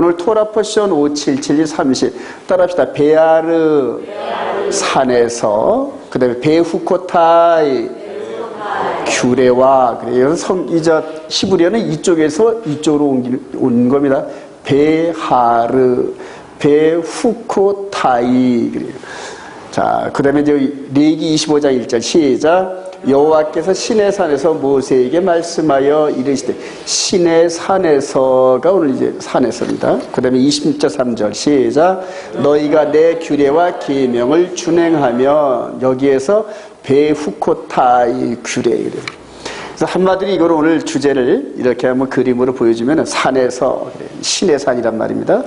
오늘 토라 포션 577230 따라합시다. 베아르 산에서, 그 다음에 베후코타이 규레와, 그래요. 이자 히브리어는 이쪽에서 이쪽으로 온 겁니다. 베하르 베후코타이. 그래요. 자, 그 다음에 이제 레위기 25장 1절 시작. 여호와께서 시내산에서 모세에게 말씀하여 이르시되, 시내산에서가 오늘 이제 산에서입니다. 그 다음에 26절 3절 시작. 너희가 내 규례와 계명을 준행하면, 여기에서 베후코타이 규례. 그래서 한마디로 이걸 오늘 주제를 이렇게 한번 그림으로 보여주면 산에서, 시내산이란 말입니다.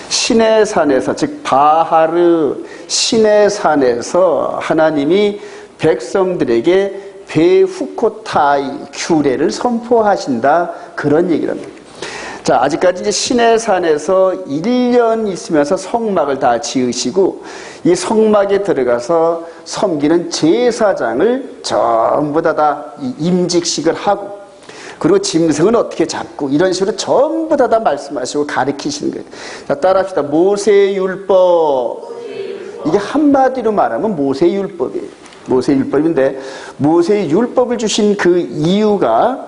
시내산에서, 즉 바하르 시내산에서 하나님이 백성들에게 베후코타이 규례를 선포하신다, 그런 얘기를 합니다. 자, 아직까지 이제 시내산에서 1년 있으면서 성막을 다 지으시고, 이 성막에 들어가서 섬기는 제사장을 전부 다 임직식을 하고, 그리고 짐승은 어떻게 잡고, 이런 식으로 전부 다 말씀하시고 가르치시는 거예요. 자, 따라합시다. 모세의 율법. 이게 한마디로 말하면 모세의 율법이에요. 모세의 율법인데, 모세의 율법을 주신 그 이유가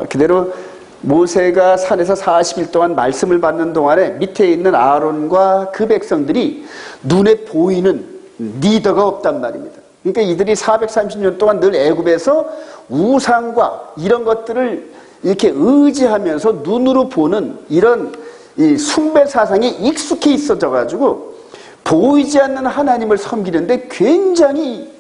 그대로 모세가 산에서 40일 동안 말씀을 받는 동안에 밑에 있는 아론과 그 백성들이 눈에 보이는 리더가 없단 말입니다. 그러니까 이들이 430년 동안 늘 애굽에서 우상과 이런 것들을 이렇게 의지하면서 눈으로 보는 이런 이 숭배 사상에 익숙해 있어져 가지고 보이지 않는 하나님을 섬기는데 굉장히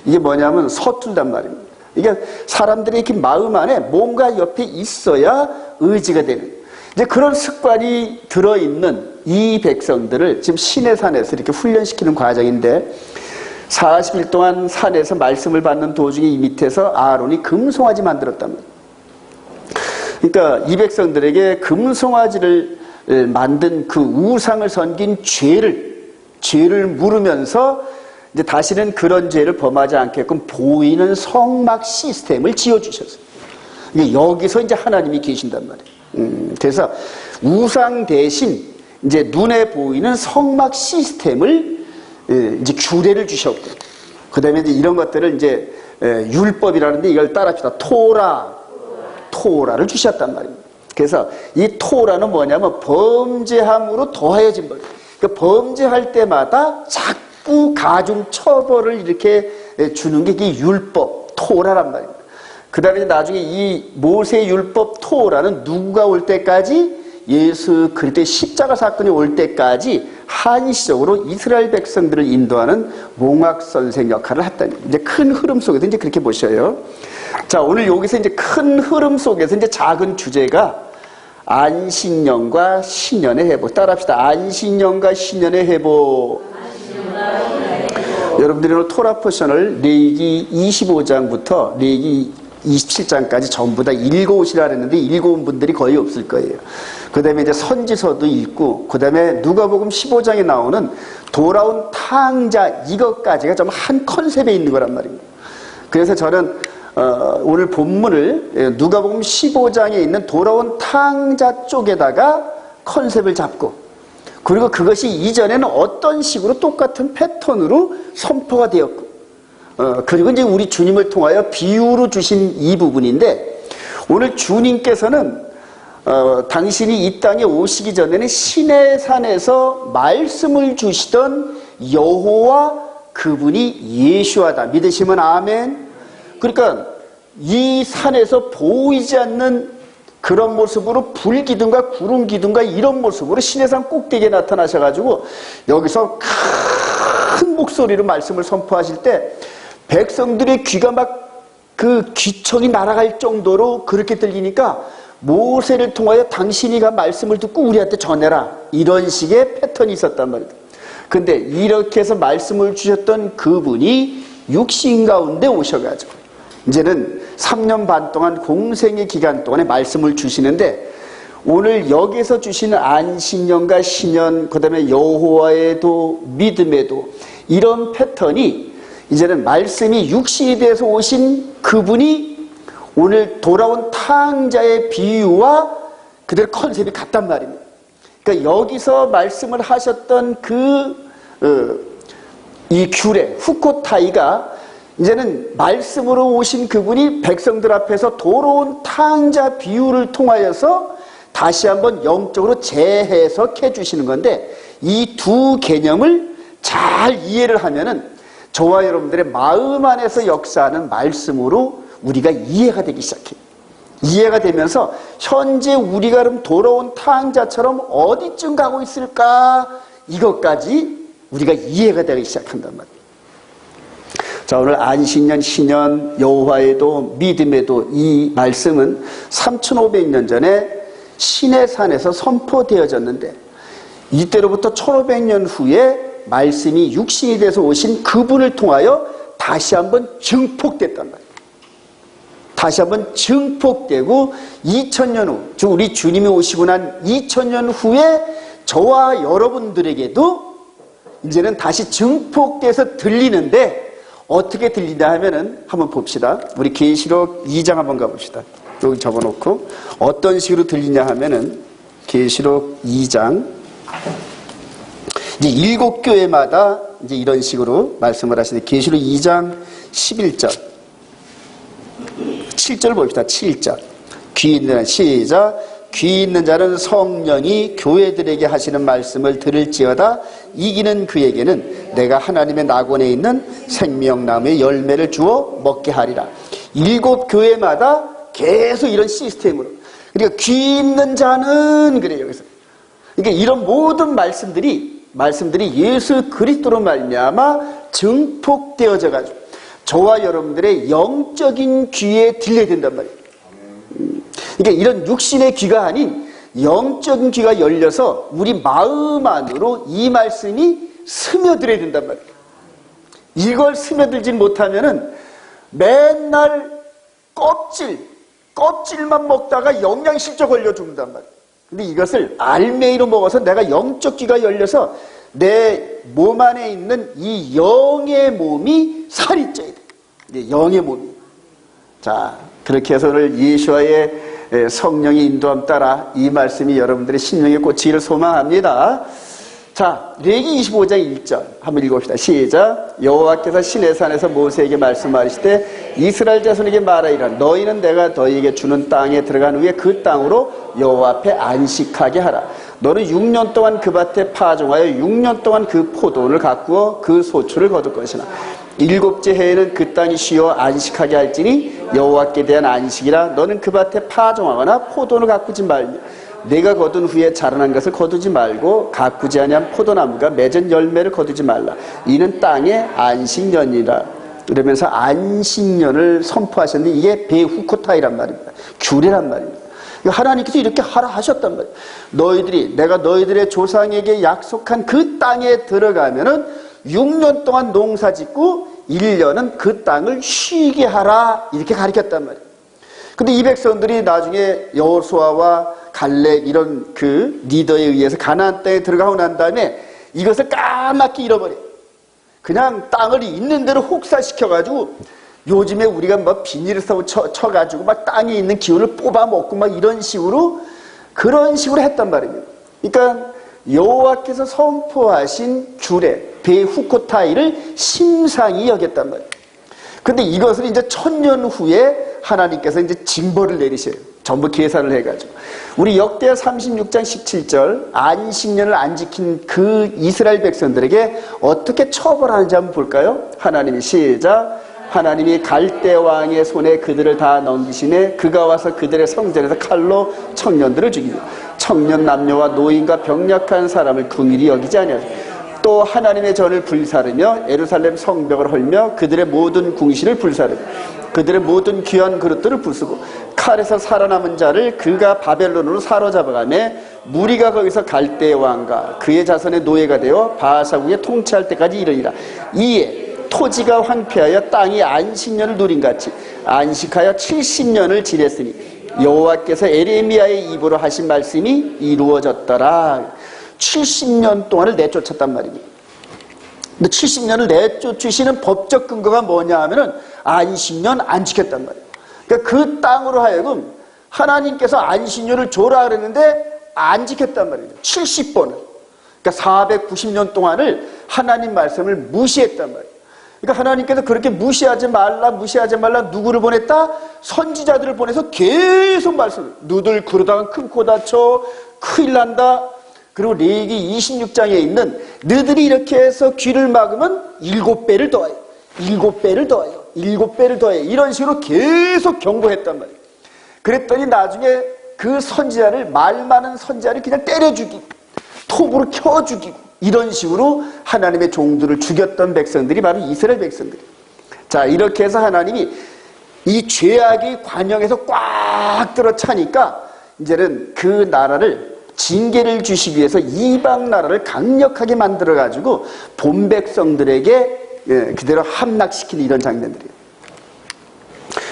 이게 뭐냐면 서툴단 말입니다. 이게 사람들의 이렇게 마음 안에 뭔가 옆에 있어야 의지가 되는, 이제 그런 습관이 들어있는 이 백성들을 지금 시내산에서 이렇게 훈련시키는 과정인데, 40일 동안 산에서 말씀을 받는 도중에 이 밑에서 아론이 금송아지 만들었단 말이에요. 그러니까 이 백성들에게 금송아지를 만든 그 우상을 섬긴 죄를 물으면서 이제 다시는 그런 죄를 범하지 않게끔 보이는 성막 시스템을 지어주셨어요. 여기서 이제 하나님이 계신단 말이에요. 그래서 우상 대신 이제 눈에 보이는 성막 시스템을 이제 규례를 주셨고, 그 다음에 이제 이런 것들을 이제 율법이라는데 이걸 따라합시다. 토라를 주셨단 말입니다. 그래서 이 토라는 뭐냐면 범죄함으로 더하여진 법. 그러니까 범죄할 때마다 자꾸 가중 처벌을 이렇게 주는 게 이게 율법, 토라란 말입니다. 그 다음에 나중에 이 모세 율법 토라는 누가 올 때까지, 예수 그리스도의 십자가 사건이 올 때까지 한시적으로 이스라엘 백성들을 인도하는 몽학 선생 역할을 했다니, 이제 큰 흐름 속에서 이제 그렇게 보셔요. 자, 오늘 여기서 이제 큰 흐름 속에서 이제 작은 주제가 안식년과 신년의 회복. 따라합시다. 안식년과 신년의 회복. 여러분들이 오늘 토라 포션을 레위기 25장부터 레위기 27장까지 전부 다 읽어오시라 그랬는데 읽어온 분들이 거의 없을 거예요. 그 다음에 이제 선지서도 읽고, 그 다음에 누가복음 15장에 나오는 돌아온 탕자, 이것까지가 좀 한 컨셉에 있는 거란 말입니다. 그래서 저는 오늘 본문을 누가복음 15장에 있는 돌아온 탕자 쪽에다가 컨셉을 잡고, 그리고 그것이 이전에는 어떤 식으로 똑같은 패턴으로 선포가 되었고, 그리고 이제 우리 주님을 통하여 비유로 주신 이 부분인데, 오늘 주님께서는 당신이 이 땅에 오시기 전에는 시내산에서 말씀을 주시던 여호와, 그분이 예수하다. 믿으시면 아멘. 그러니까 이 산에서 보이지 않는 그런 모습으로 불기둥과 구름기둥과 이런 모습으로 시내산 꼭대기에 나타나셔가지고 여기서 큰 목소리로 말씀을 선포하실 때 백성들의 귀가 막 그 귀청이 날아갈 정도로 그렇게 들리니까 모세를 통하여 당신이가 말씀을 듣고 우리한테 전해라, 이런 식의 패턴이 있었단 말이에요. 근데 이렇게 해서 말씀을 주셨던 그분이 육신 가운데 오셔가지고 이제는 3년 반 동안 공생의 기간 동안에 말씀을 주시는데, 오늘 여기서 주시는 안식년과 신년, 그 다음에 여호와의도, 믿음에도, 이런 패턴이 이제는 말씀이 육신이 돼서 오신 그분이 오늘 돌아온 탕자의 비유와 그대로 컨셉이 같단 말입니다. 그러니까 여기서 말씀을 하셨던 이 규례, 후코타이가 이제는 말씀으로 오신 그분이 백성들 앞에서 돌아온 탕자 비유를 통하여서 다시 한번 영적으로 재해석해 주시는 건데, 이 두 개념을 잘 이해를 하면은 저와 여러분들의 마음 안에서 역사하는 말씀으로 우리가 이해가 되기 시작해요. 이해가 되면서 현재 우리가 그럼 돌아온 탕자처럼 어디쯤 가고 있을까, 이것까지 우리가 이해가 되기 시작한단 말이에요. 자, 오늘 안식년, 신년, 여호와의도, 믿음에도, 이 말씀은 3500년 전에 시내산에서 선포되어졌는데, 이때로부터 1500년 후에 말씀이 육신이 돼서 오신 그분을 통하여 다시 한번 증폭됐단 말이에요. 다시 한번 증폭되고 2000년 후, 즉 우리 주님이 오시고 난 2000년 후에 저와 여러분들에게도 이제는 다시 증폭돼서 들리는데, 어떻게 들리냐 하면은 한번 봅시다. 우리 계시록 2장 한번 가봅시다. 여기 적어놓고 어떤 식으로 들리냐 하면은 계시록 2장, 이제 7교회마다 이제 이런 식으로 말씀을 하시는데, 계시록 2장 11절 7절 봅시다. 7절. 귀 있는, 시작. 귀 있는 자는 성령이 교회들에게 하시는 말씀을 들을지어다. 이기는 그에게는 내가 하나님의 낙원에 있는 생명나무의 열매를 주어 먹게 하리라. 7교회마다 계속 이런 시스템으로. 그러니까 귀 있는 자는, 그래요. 여기서. 그러니까 이런 모든 말씀들이 예수 그리스도로 말미암아 증폭되어져 가지고 저와 여러분들의 영적인 귀에 들려야 된단 말이에요. 그러니까 이런 육신의 귀가 아닌 영적인 귀가 열려서 우리 마음 안으로 이 말씀이 스며들어야 된단 말이에요. 이걸 스며들진 못하면은 맨날 껍질만 먹다가 영양실조 걸려 죽는단 말이에요. 근데 이것을 알맹이로 먹어서 내가 영적 귀가 열려서 내 몸 안에 있는 이 영의 몸이 살이 쪄야 돼. 영의 몸이. 자, 그렇게 해서 오늘 예수와의 성령의 인도함 따라 이 말씀이 여러분들의 심령에 꽂히기를 소망합니다. 자, 레위기 25장 1절 한번 읽어봅시다. 시작. 여호와께서 시내산에서 모세에게 말씀하시되 이스라엘 자손에게 말하이라. 너희는 내가 너희에게 주는 땅에 들어간 후에 그 땅으로 여호와 앞에 안식하게 하라. 너는 6년 동안 그 밭에 파종하여 6년 동안 그 포도원을 가꾸어 그 소출을 거둘 것이나 7째 해에는 그 땅이 쉬어 안식하게 할지니 여호와께 대한 안식이라. 너는 그 밭에 파종하거나 포도원을 가꾸지 말며 내가 거둔 후에 자라난 것을 거두지 말고 가꾸지 아니한 포도나무가 맺은 열매를 거두지 말라. 이는 땅의 안식년이라. 그러면서 안식년을 선포하셨는데, 이게 베후코타이란 말입니다. 규례란 말입니다. 하나님께서 이렇게 하라 하셨단 말이에요. 내가 너희들의 조상에게 약속한 그 땅에 들어가면은 6년 동안 농사 짓고 1년은 그 땅을 쉬게 하라, 이렇게 가르쳤단 말이에요. 근데 이 백성들이 나중에 여호수아와 갈렙 이런 그 리더에 의해서 가나안 땅에 들어가고 난 다음에 이것을 까맣게 잃어버려요. 그냥 땅을 있는 대로 혹사시켜가지고, 요즘에 우리가 뭐 비닐을 쳐가지고 막 땅에 있는 기운을 뽑아먹고 막 이런 식으로, 그런 식으로 했단 말입니다. 그러니까 여호와께서 선포하신 규례, 베후코타이를 심상히 여겼단 말이에요. 근데 이것을 이제 1000년 후에 하나님께서 이제 징벌을 내리셔요. 전부 계산을 해가지고. 우리 역대하 36장 17절, 안식년을 안 지킨 그 이스라엘 백성들에게 어떻게 처벌하는지 한번 볼까요? 하나님이 시작. 하나님이 갈대 왕의 손에 그들을 다 넘기시네. 그가 와서 그들의 성전에서 칼로 청년들을 죽이고 청년 남녀와 노인과 병약한 사람을 긍휼히 여기지 아니하시고, 또 하나님의 전을 불사르며 예루살렘 성벽을 헐며 그들의 모든 궁실을 불사르고 그들의 모든 귀한 그릇들을 부수고 칼에서 살아남은 자를 그가 바벨론으로 사로잡아가며 무리가 거기서 갈대 왕과 그의 자손의 노예가 되어 바사국에 통치할 때까지 이르리라. 이에 토지가 황폐하여 땅이 안식년을 누린같이 안식하여 70년을 지냈으니 여호와께서 에레미야의 입으로 하신 말씀이 이루어졌더라. 70년 동안을 내쫓았단 말입니다. 근데 70년을 내쫓으시는 법적 근거가 뭐냐 하면은 안식년 안 지켰단 말이에요. 그러니까 그 땅으로 하여금 하나님께서 안식년을 줘라 그랬는데 안 지켰단 말이에요. 70번을. 그러니까 490년 동안을 하나님 말씀을 무시했단 말이에요. 그러니까 하나님께서 그렇게 무시하지 말라 누구를 보냈다? 선지자들을 보내서 계속 말씀을. 너들 그러다가 큰 코 다쳐 큰일 난다. 그리고 레위기 26장에 있는 너들이 이렇게 해서 귀를 막으면 7배를 더해요. 7배를 더해요. 7배를 더해요. 이런 식으로 계속 경고했단 말이에요. 그랬더니 나중에 그 선지자를, 말 많은 선지자를 그냥 때려 죽이고 톱으로 켜 죽이고 이런 식으로 하나님의 종들을 죽였던 백성들이 바로 이스라엘 백성들이에요. 자, 이렇게 해서 하나님이 이 죄악의 관영에서 꽉 들어 차니까 이제는 그 나라를 징계를 주시기 위해서 이방 나라를 강력하게 만들어가지고 본 백성들에게 그대로 함락시키는 이런 장면들이에요.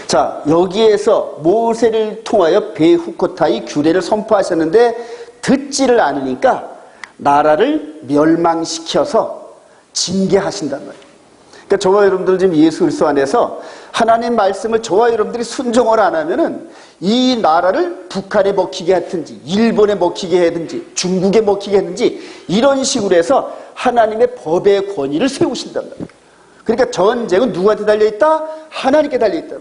자, 여기에서 모세를 통하여 베후코타의 규례를 선포하셨는데 듣지를 않으니까 나라를 멸망시켜서 징계하신단 말이에요. 그러니까 저와 여러분들 지금 예수 그리스도 안에서 하나님 말씀을 저와 여러분들이 순종을 안 하면은 이 나라를 북한에 먹히게 하든지 일본에 먹히게 하든지 중국에 먹히게 하든지 이런 식으로 해서 하나님의 법의 권위를 세우신단 말이에요. 그러니까 전쟁은 누구한테 달려있다? 하나님께 달려있다.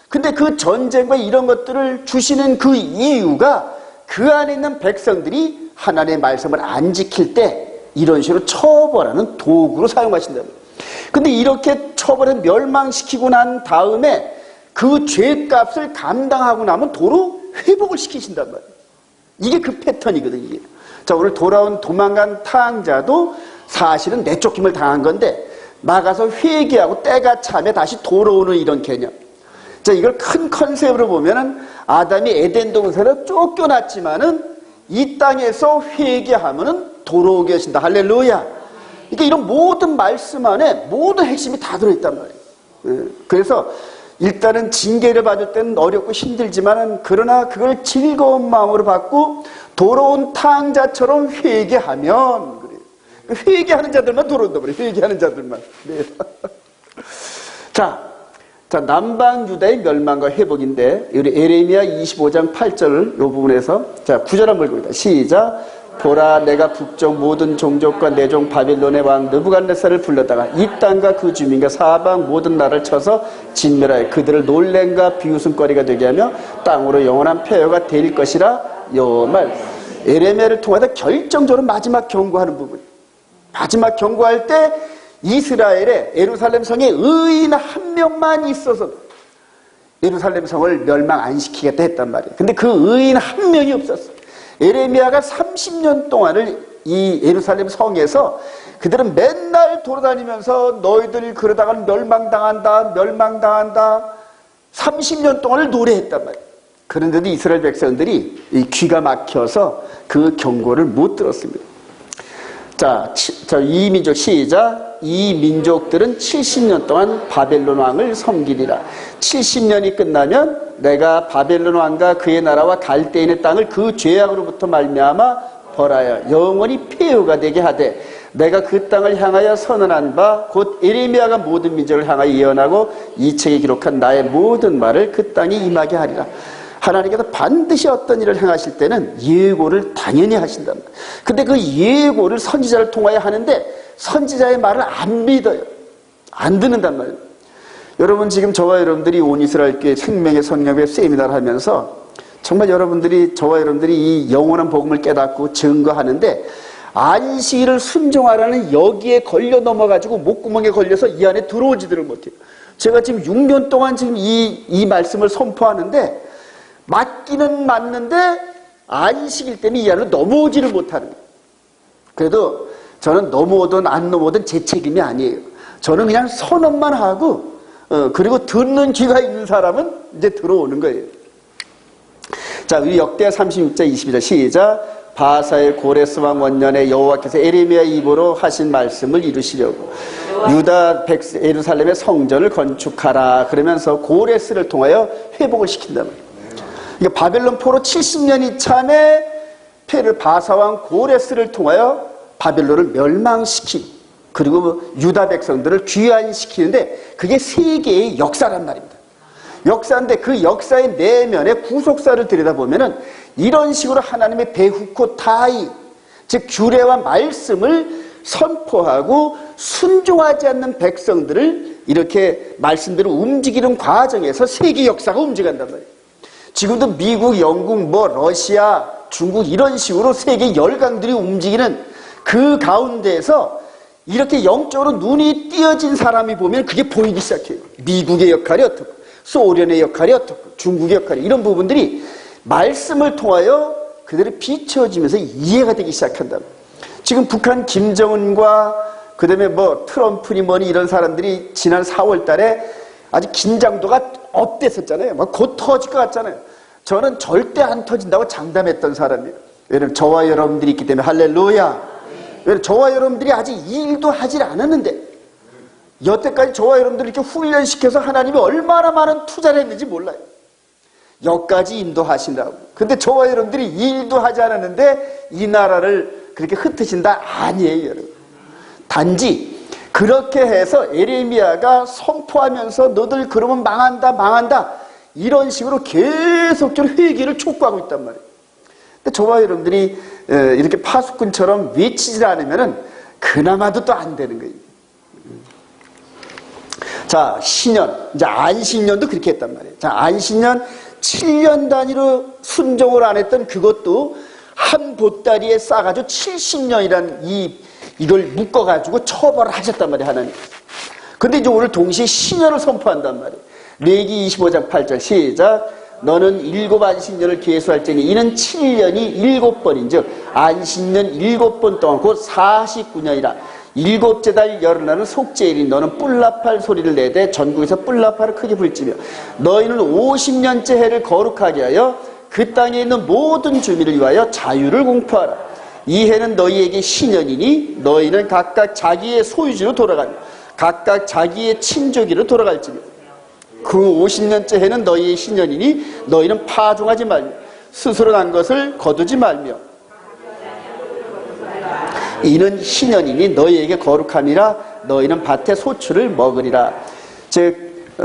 근데 그 전쟁과 이런 것들을 주시는 그 이유가 그 안에 있는 백성들이 하나님의 말씀을 안 지킬 때 이런 식으로 처벌하는 도구로 사용하신단 말이에요. 근데 이렇게 처벌해 멸망시키고 난 다음에 그 죄값을 감당하고 나면 도로 회복을 시키신단 말이에요. 이게 그 패턴이거든요. 이게. 자, 오늘 도망간 탕자도 사실은 내쫓김을 당한 건데 나가서 회개하고 때가 차면 다시 돌아오는 이런 개념. 자, 이걸 큰 컨셉으로 보면은 아담이 에덴 동산에서 쫓겨났지만은 이 땅에서 회개하면은 돌아오게 하신다. 할렐루야. 그러니까 이런 모든 말씀 안에 모든 핵심이 다 들어있단 말이에요. 그래서 일단은 징계를 받을 때는 어렵고 힘들지만은 그러나 그걸 즐거운 마음으로 받고 돌아온 탕자처럼 회개하면 그래요. 회개하는 자들만 돌아온다 그래요. 회개하는 자들만. 네. 자, 남방 유다의 멸망과 회복인데 우리 에레미야 25장 8절 이 부분에서 자 9절 한번 읽어봅니다. 시작. 보라, 내가 북쪽 모든 종족과 내 종 바빌론의 왕 느부갓네살을 불러다가 이 땅과 그 주민과 사방 모든 나라를 쳐서 진멸하여 그들을 놀램과 비웃음거리가 되게 하며 땅으로 영원한 폐허가 될 것이라. 여말 에레미야를 통해서 결정적으로 마지막 경고하는 부분. 마지막 경고할 때 이스라엘의 예루살렘 성에 의인 한 명만 있어서 예루살렘 성을 멸망 안 시키겠다 했단 말이에요. 근데 그 의인 한 명이 없었어요. 에레미야가 30년 동안을 이 예루살렘 성에서 그들은 맨날 돌아다니면서 너희들 그러다가 멸망당한다 30년 동안을 노래했단 말이에요. 그런데도 이스라엘 백성들이 이 귀가 막혀서 그 경고를 못 들었습니다. 자, 이 민족 시작. 이 민족들은 70년 동안 바벨론 왕을 섬기리라. 70년이 끝나면 내가 바벨론 왕과 그의 나라와 갈대인의 땅을 그 죄악으로부터 말미암아 벌하여 영원히 폐허가 되게 하되 내가 그 땅을 향하여 선언한 바 곧 에레미야가 모든 민족을 향하여 예언하고 이 책에 기록한 나의 모든 말을 그 땅에 임하게 하리라. 하나님께서 반드시 어떤 일을 행하실 때는 예고를 당연히 하신단 말이에요. 근데 그 예고를 선지자를 통하여 하는데 선지자의 말을 안 믿어요. 안 듣는단 말이에요. 여러분 지금 저와 여러분들이 온 이스라엘 교회 생명의 성령의 세미나를 하면서 정말 저와 여러분들이 이 영원한 복음을 깨닫고 증거하는데 안식일을 순종하라는 여기에 걸려 넘어가지고 목구멍에 걸려서 이 안에 들어오지들을 못해요. 제가 지금 6년 동안 지금 이 말씀을 선포하는데 맞기는 맞는데 안식일 때문에 이 안으로 넘어오지를 못하는 거예요. 그래도 저는 넘어오든 안 넘어오든 제 책임이 아니에요. 저는 그냥 선언만 하고 그리고 듣는 귀가 있는 사람은 이제 들어오는 거예요. 자, 우리 역대하 36장 22절 시작. 바사의 고레스 왕 원년에 여호와께서 에레미야 입으로 하신 말씀을 이루시려고 유다 예루살렘의 성전을 건축하라 그러면서 고레스를 통하여 회복을 시킨다 말이에요. 그러니까 바벨론 포로 70년이 참에 바사왕 고레스를 통하여 바벨론을 멸망시키고 그리고 유다 백성들을 귀환시키는데 그게 세계의 역사란 말입니다. 역사인데 그 역사의 내면의 구속사를 들여다보면은 이런 식으로 하나님의 베후코타이, 즉 규례와 말씀을 선포하고 순종하지 않는 백성들을 이렇게 말씀대로 움직이는 과정에서 세계 역사가 움직인단 말이에요. 지금도 미국, 영국, 러시아, 중국 이런 식으로 세계 열강들이 움직이는 그 가운데에서 이렇게 영적으로 눈이 띄어진 사람이 보면 그게 보이기 시작해요. 미국의 역할이 어떻고, 소련의 역할이 어떻고, 중국의 역할이, 이런 부분들이 말씀을 통하여 그대로 비춰지면서 이해가 되기 시작한다. 지금 북한 김정은과 그 다음에 트럼프니 뭐니 이런 사람들이 지난 4월 달에 아주 긴장도가 업됐었잖아요. 막 곧 터질 것 같잖아요. 저는 절대 안 터진다고 장담했던 사람이에요. 왜냐면 저와 여러분들이 있기 때문에. 할렐루야. 왜냐면 저와 여러분들이 아직 이 일도 하질 않았는데, 여태까지 저와 여러분들을 이렇게 훈련시켜서 하나님이 얼마나 많은 투자를 했는지 몰라요. 여기까지 인도하신다고. 근데 저와 여러분들이 이 일도 하지 않았는데 이 나라를 그렇게 흩으신다? 아니에요, 여러분. 단지 그렇게 해서 에레미야가 선포하면서 너들 그러면 망한다 이런 식으로 계속적으로 회개를 촉구하고 있단 말이에요. 근데 저와 여러분들이 이렇게 파수꾼처럼 외치질 않으면은 그나마도 또 안 되는 거예요. 자, 신년, 이제 안식년도 그렇게 했단 말이에요. 자, 안식년 7년 단위로 순종을 안 했던 그것도 한 보따리에 싸가지고 70년이란 이걸 묶어가지고 처벌을 하셨단 말이에요, 하나님. 근데 이제 오늘 동시에 신년을 선포한단 말이에요. 레위기 25장 8절 시작. 너는 7 안식년을 계수할지니 이는 7년이 7번인 즉 안식년 7번 동안 곧 49년이라 7째 달 열흘날은 속죄일이 너는 뿔나팔 소리를 내되 전국에서 뿔나팔을 크게 불지며 너희는 50년째 해를 거룩하게 하여 그 땅에 있는 모든 주민을 위하여 자유를 공포하라. 이 해는 너희에게 신년이니 너희는 각각 자기의 소유지로 돌아가며 각각 자기의 친족이로 돌아갈지며 그 50년째 해는 너희의 신년이니 너희는 파종하지 말며 스스로 난 것을 거두지 말며 이는 신년이니 너희에게 거룩함이라 너희는 밭의 소출을 먹으리라. 즉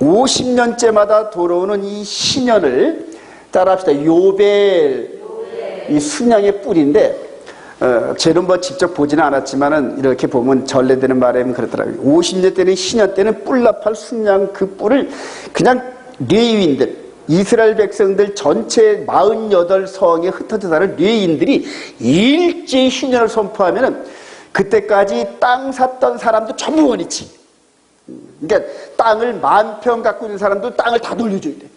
50년째마다 돌아오는 이 신년을 따라합시다. 요벨, 이 순양의 뿔인데 저는 직접 보지는 않았지만은 이렇게 보면 전래되는 말에는 그렇더라고요. 50년 때는 신년 때는 뿔나팔 순양 그 뿔을 그냥 레위인들, 이스라엘 백성들 전체 48성에 흩어져 사는 레위인들이 일제히 신년을 선포하면은 그때까지 땅 샀던 사람도 전부 원위치. 그러니까 땅을 10,000평 갖고 있는 사람도 땅을 다 돌려줘야 돼.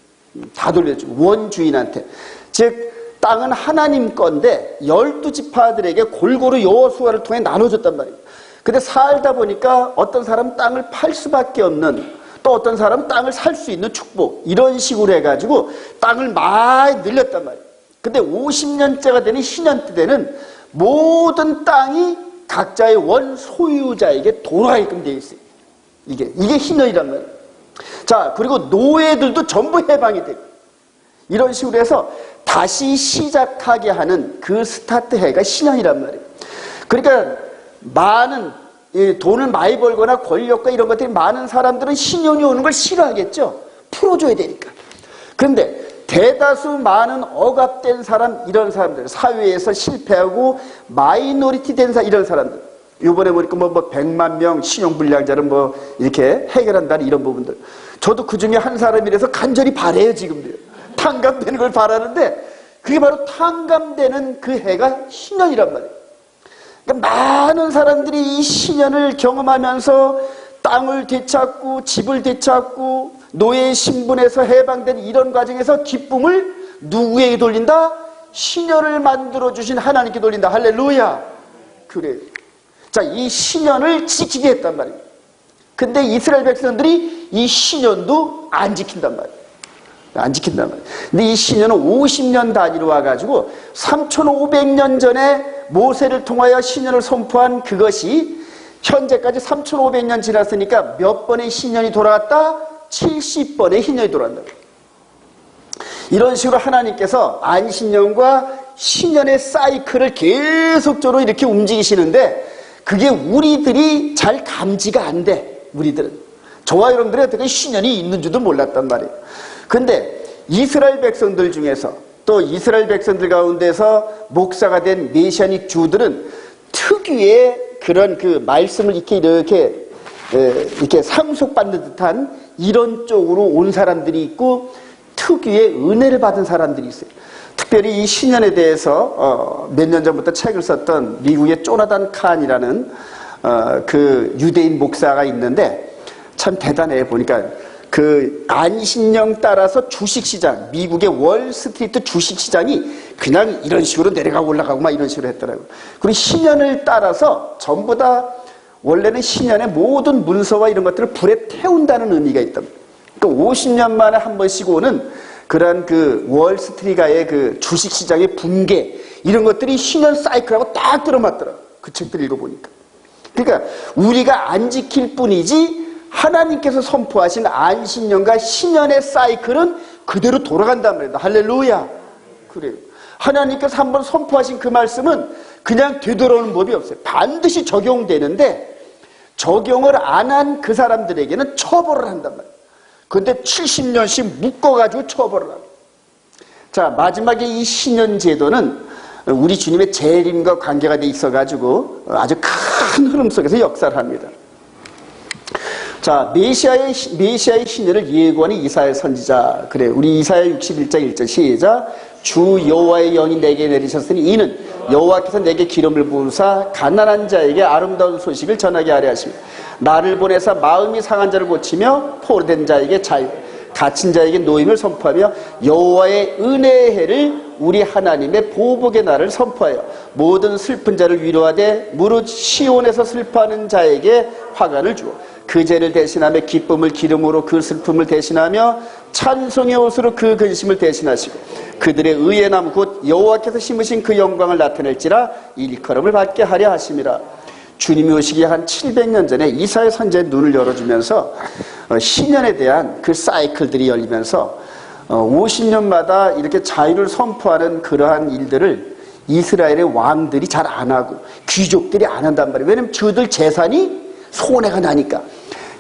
다 돌려줘. 원주인한테. 즉 땅은 하나님 건데 12지파들에게 골고루 여호수아를 통해 나눠줬단 말이에요. 근데 살다 보니까 어떤 사람은 땅을 팔 수밖에 없는, 또 어떤 사람은 땅을 살 수 있는 축복, 이런 식으로 해가지고 땅을 많이 늘렸단 말이에요. 근데 50년째가 되는 신년 때는 모든 땅이 각자의 원 소유자에게 돌아가게끔 되어 있어요. 이게 신년이란 말이에요. 자, 그리고 노예들도 전부 해방이 돼요. 이런 식으로 해서 다시 시작하게 하는 그 스타트 해가 신년이란 말이에요. 그러니까 많은 돈을 많이 벌거나 권력과 이런 것들이 많은 사람들은 신년이 오는 걸 싫어하겠죠. 풀어줘야 되니까. 그런데 대다수 많은 억압된 사람, 이런 사람들, 사회에서 실패하고 마이너리티 된 사람, 이런 사람들, 이번에 보니까 100만 명 신용불량자를 이렇게 해결한다는 이런 부분들. 저도 그 중에 한 사람이라서 간절히 바래요, 지금도요. 탕감되는 걸 바라는데 그게 바로 탕감되는 그 해가 신년이란 말이에요. 그러니까 많은 사람들이 이 신년을 경험하면서 땅을 되찾고 집을 되찾고 노예 신분에서 해방된 이런 과정에서 기쁨을 누구에게 돌린다? 신년을 만들어주신 하나님께 돌린다. 할렐루야. 그래요. 자, 이 신년을 지키게 했단 말이에요. 근데 이스라엘 백성들이 이 신년도 안 지킨단 말이에요. 안 지킨단 말이에요. 근데 이 신년은 50년 단위로 와가지고 3,500년 전에 모세를 통하여 신년을 선포한 그것이 현재까지 3,500년 지났으니까 몇 번의 신년이 돌아왔다? 70번의 신년이 돌아왔다. 이런 식으로 하나님께서 안신년과 신년의 사이클을 계속적으로 이렇게 움직이시는데 그게 우리들이 잘 감지가 안 돼. 우리들은. 저와 여러분들이 어떻게 신년이 있는 줄도 몰랐단 말이에요. 근데 이스라엘 백성들 중에서 또 이스라엘 백성들 가운데서 목사가 된 메시아닉 주들은 특유의 그런 그 말씀을 이렇게 상속받는 듯한 이런 쪽으로 온 사람들이 있고 특유의 은혜를 받은 사람들이 있어요. 특별히 이 신년에 대해서 몇 년 전부터 책을 썼던 미국의 조나단 칸이라는 그 유대인 목사가 있는데 참 대단해. 보니까 그 안신령 따라서 주식시장, 미국의 월스트리트 주식시장이 그냥 이런 식으로 내려가고 올라가고 막 이런 식으로 했더라고요. 그리고 신년을 따라서 전부 다 원래는 신년의 모든 문서와 이런 것들을 불에 태운다는 의미가 있답니다. 그러니까 50년 만에 한 번씩 오는 그런 그 월스트리트가의 그 주식시장의 붕괴 이런 것들이 신년 사이클하고 딱 들어맞더라고요. 그 책들 읽어보니까. 그러니까 우리가 안 지킬 뿐이지 하나님께서 선포하신 안식년과 신년의 사이클은 그대로 돌아간단 말이에요. 할렐루야. 그래요. 하나님께서 한번 선포하신 그 말씀은 그냥 되돌아오는 법이 없어요. 반드시 적용되는데 적용을 안 한 그 사람들에게는 처벌을 한단 말이에요. 근데 70년씩 묶어가지고 처벌을 합니다. 자, 마지막에 이 신년 제도는 우리 주님의 재림과 관계가 돼 있어가지고 아주 큰 흐름 속에서 역사를 합니다. 자, 메시아의 신년을 예고하는 이사야 선지자. 그래, 우리 이사야 61장 1절 시작. 주 여호와의 영이 내게 내리셨으니 이는 여호와께서 내게 기름을 부으사 가난한 자에게 아름다운 소식을 전하게 하려 하십니다. 나를 보내사 마음이 상한 자를 고치며 포로된 자에게 자유, 갇힌 자에게 노임을 선포하며 여호와의 은혜의 해를 우리 하나님의 보복의 날을 선포하여 모든 슬픈 자를 위로하되 무릇 시온에서 슬퍼하는 자에게 화관을 주어 그 죄를 대신하며 기쁨을 기름으로 그 슬픔을 대신하며 찬송의 옷으로 그 근심을 대신하시고 그들의 의의 나무 곧 여호와께서 심으신 그 영광을 나타낼지라 일컬음을 받게 하려 하심이라. 주님이 오시기 한 700년 전에 이사야 선지자의 눈을 열어주면서 신년에 대한 그 사이클들이 열리면서 50년마다 이렇게 자유를 선포하는 그러한 일들을 이스라엘의 왕들이 잘 안 하고 귀족들이 안 한단 말이에요. 왜냐하면 저들 재산이 손해가 나니까.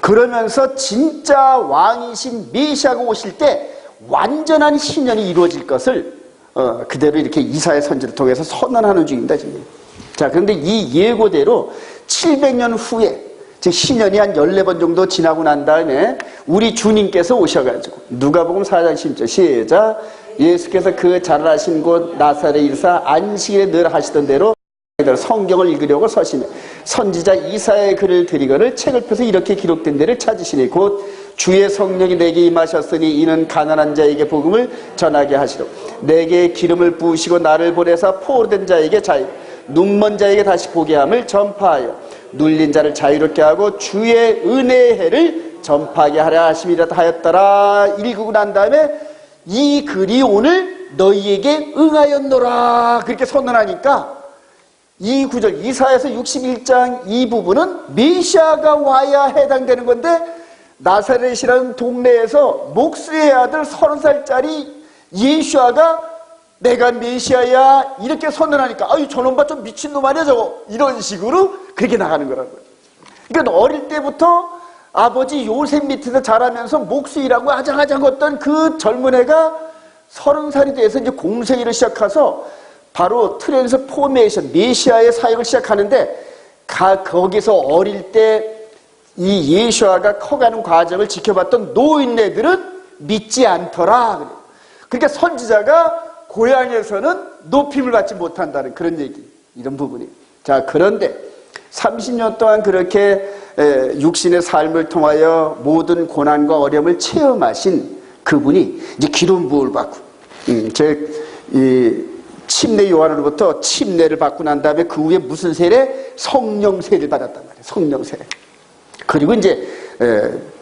그러면서 진짜 왕이신 메시아가 오실 때 완전한 신년이 이루어질 것을 그대로 이렇게 이사야 선지를 통해서 선언하는 중입니다. 지금. 자, 그런데 이 예고대로 700년 후에 즉 신년이 한 14번 정도 지나고 난 다음에 우리 주님께서 오셔가지고 누가복음 4장 10절 시작. 예수께서 그 자라신 곳 나사렛에 이르사 안식일에 늘 하시던 대로 성경을 읽으려고 서시며 선지자 이사야의 글을 드리거늘 책을 펴서 이렇게 기록된 데를 찾으시니 곧 주의 성령이 내게 임하셨으니 이는 가난한 자에게 복음을 전하게 하시려 내게 기름을 부으시고 나를 보내사 포로된 자에게 자유 눈먼 자에게 다시 보게 함을 전파하여 눌린 자를 자유롭게 하고 주의 은혜의 해를 전파하게 하려 하심이라 하였더라. 읽고 난 다음에 이 글이 오늘 너희에게 응하였노라 그렇게 선언하니까 이 구절 이사야서 61장 이 부분은 메시아가 와야 해당되는 건데 나사렛이라는 동네에서 목수의 아들 30살짜리 예수아가 내가 메시아야 이렇게 선언하니까 아유 저놈 봐 좀 미친놈 아니야 저거 이런 식으로 그렇게 나가는 거라고요. 그러니까 어릴 때부터 아버지 요셉 밑에서 자라면서 목수일하고 아장아장했던 그 젊은 애가 30살이 돼서 이제 공생일을 시작해서 바로 트랜스포메이션 메시아의 사역을 시작하는데 거기서 어릴 때 이 예수아가 커가는 과정을 지켜봤던 노인네들은 믿지 않더라. 그러니까 선지자가 고향에서는 높임을 받지 못한다는 그런 얘기, 이런 부분이. 자, 그런데 30년 동안 그렇게 육신의 삶을 통하여 모든 고난과 어려움을 체험하신 그분이 이제 기름 부음을 받고, 침례 요한으로부터 침례를 받고 난 다음에 그 후에 무슨 세례? 성령 세례를 받았단 말이에요. 성령 세례. 그리고 이제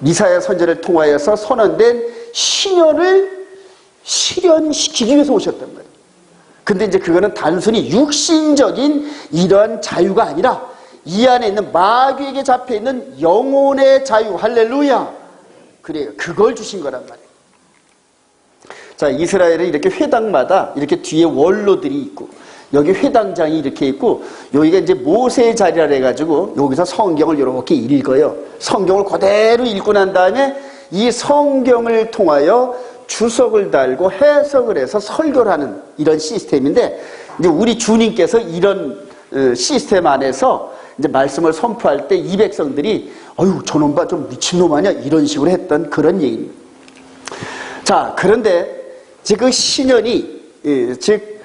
이사야 선지자를 통하여서 선언된 신년을 실현시키기 위해서 오셨단 말이에요. 근데 이제 그거는 단순히 육신적인 이러한 자유가 아니라 이 안에 있는 마귀에게 잡혀있는 영혼의 자유, 할렐루야. 그래요. 그걸 주신 거란 말이에요. 자, 이스라엘은 이렇게 회당마다 이렇게 뒤에 원로들이 있고 여기 회당장이 이렇게 있고 여기가 이제 모세의 자리라 해가지고 여기서 성경을 이렇게 읽어요. 성경을 그대로 읽고 난 다음에 이 성경을 통하여 주석을 달고 해석을 해서 설교를 하는 이런 시스템인데, 이제 우리 주님께서 이런 시스템 안에서 이제 말씀을 선포할 때 이 백성들이 어휴 저놈 봐 좀 미친놈 아니야 이런 식으로 했던 그런 얘기입니다. 자, 그런데 이제 그 신년이 즉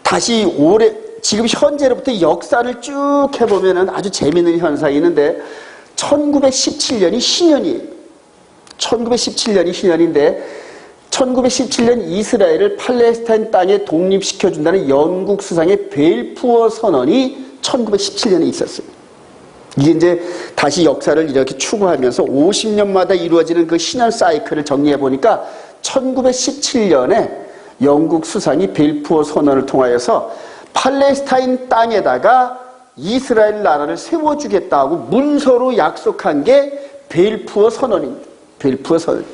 다시 올해 지금 현재로부터 역사를 쭉 해보면은 아주 재미있는 현상이 있는데 1917년이 신년이에요. 1917년이 신년인데 1917년 이스라엘을 팔레스타인 땅에 독립시켜준다는 영국 수상의 벨푸어 선언이 1917년에 있었어요. 이게 이제 다시 역사를 이렇게 추구하면서 50년마다 이루어지는 그 신년 사이클을 정리해 보니까 1917년에 영국 수상이 벨푸어 선언을 통하여서 팔레스타인 땅에다가 이스라엘 나라를 세워주겠다고 문서로 약속한 게 벨푸어 선언입니다. 벨푸어 선언.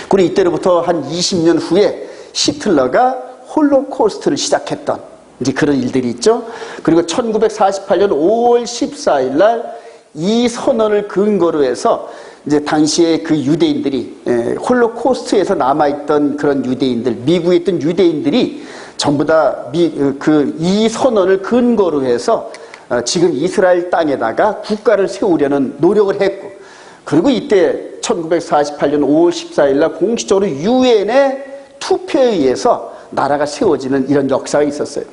그리고 이때로부터 한 20년 후에 히틀러가 홀로코스트를 시작했던 이제 그런 일들이 있죠. 그리고 1948년 5월 14일 날 이 선언을 근거로 해서 이제 당시에 그 유대인들이 홀로코스트에서 남아있던 그런 유대인들, 미국에 있던 유대인들이 전부 다 이 선언을 근거로 해서 지금 이스라엘 땅에다가 국가를 세우려는 노력을 했고, 그리고 이때 1948년 5월 14일 날 공식적으로 유엔의 투표에 의해서 나라가 세워지는 이런 역사가 있었어요.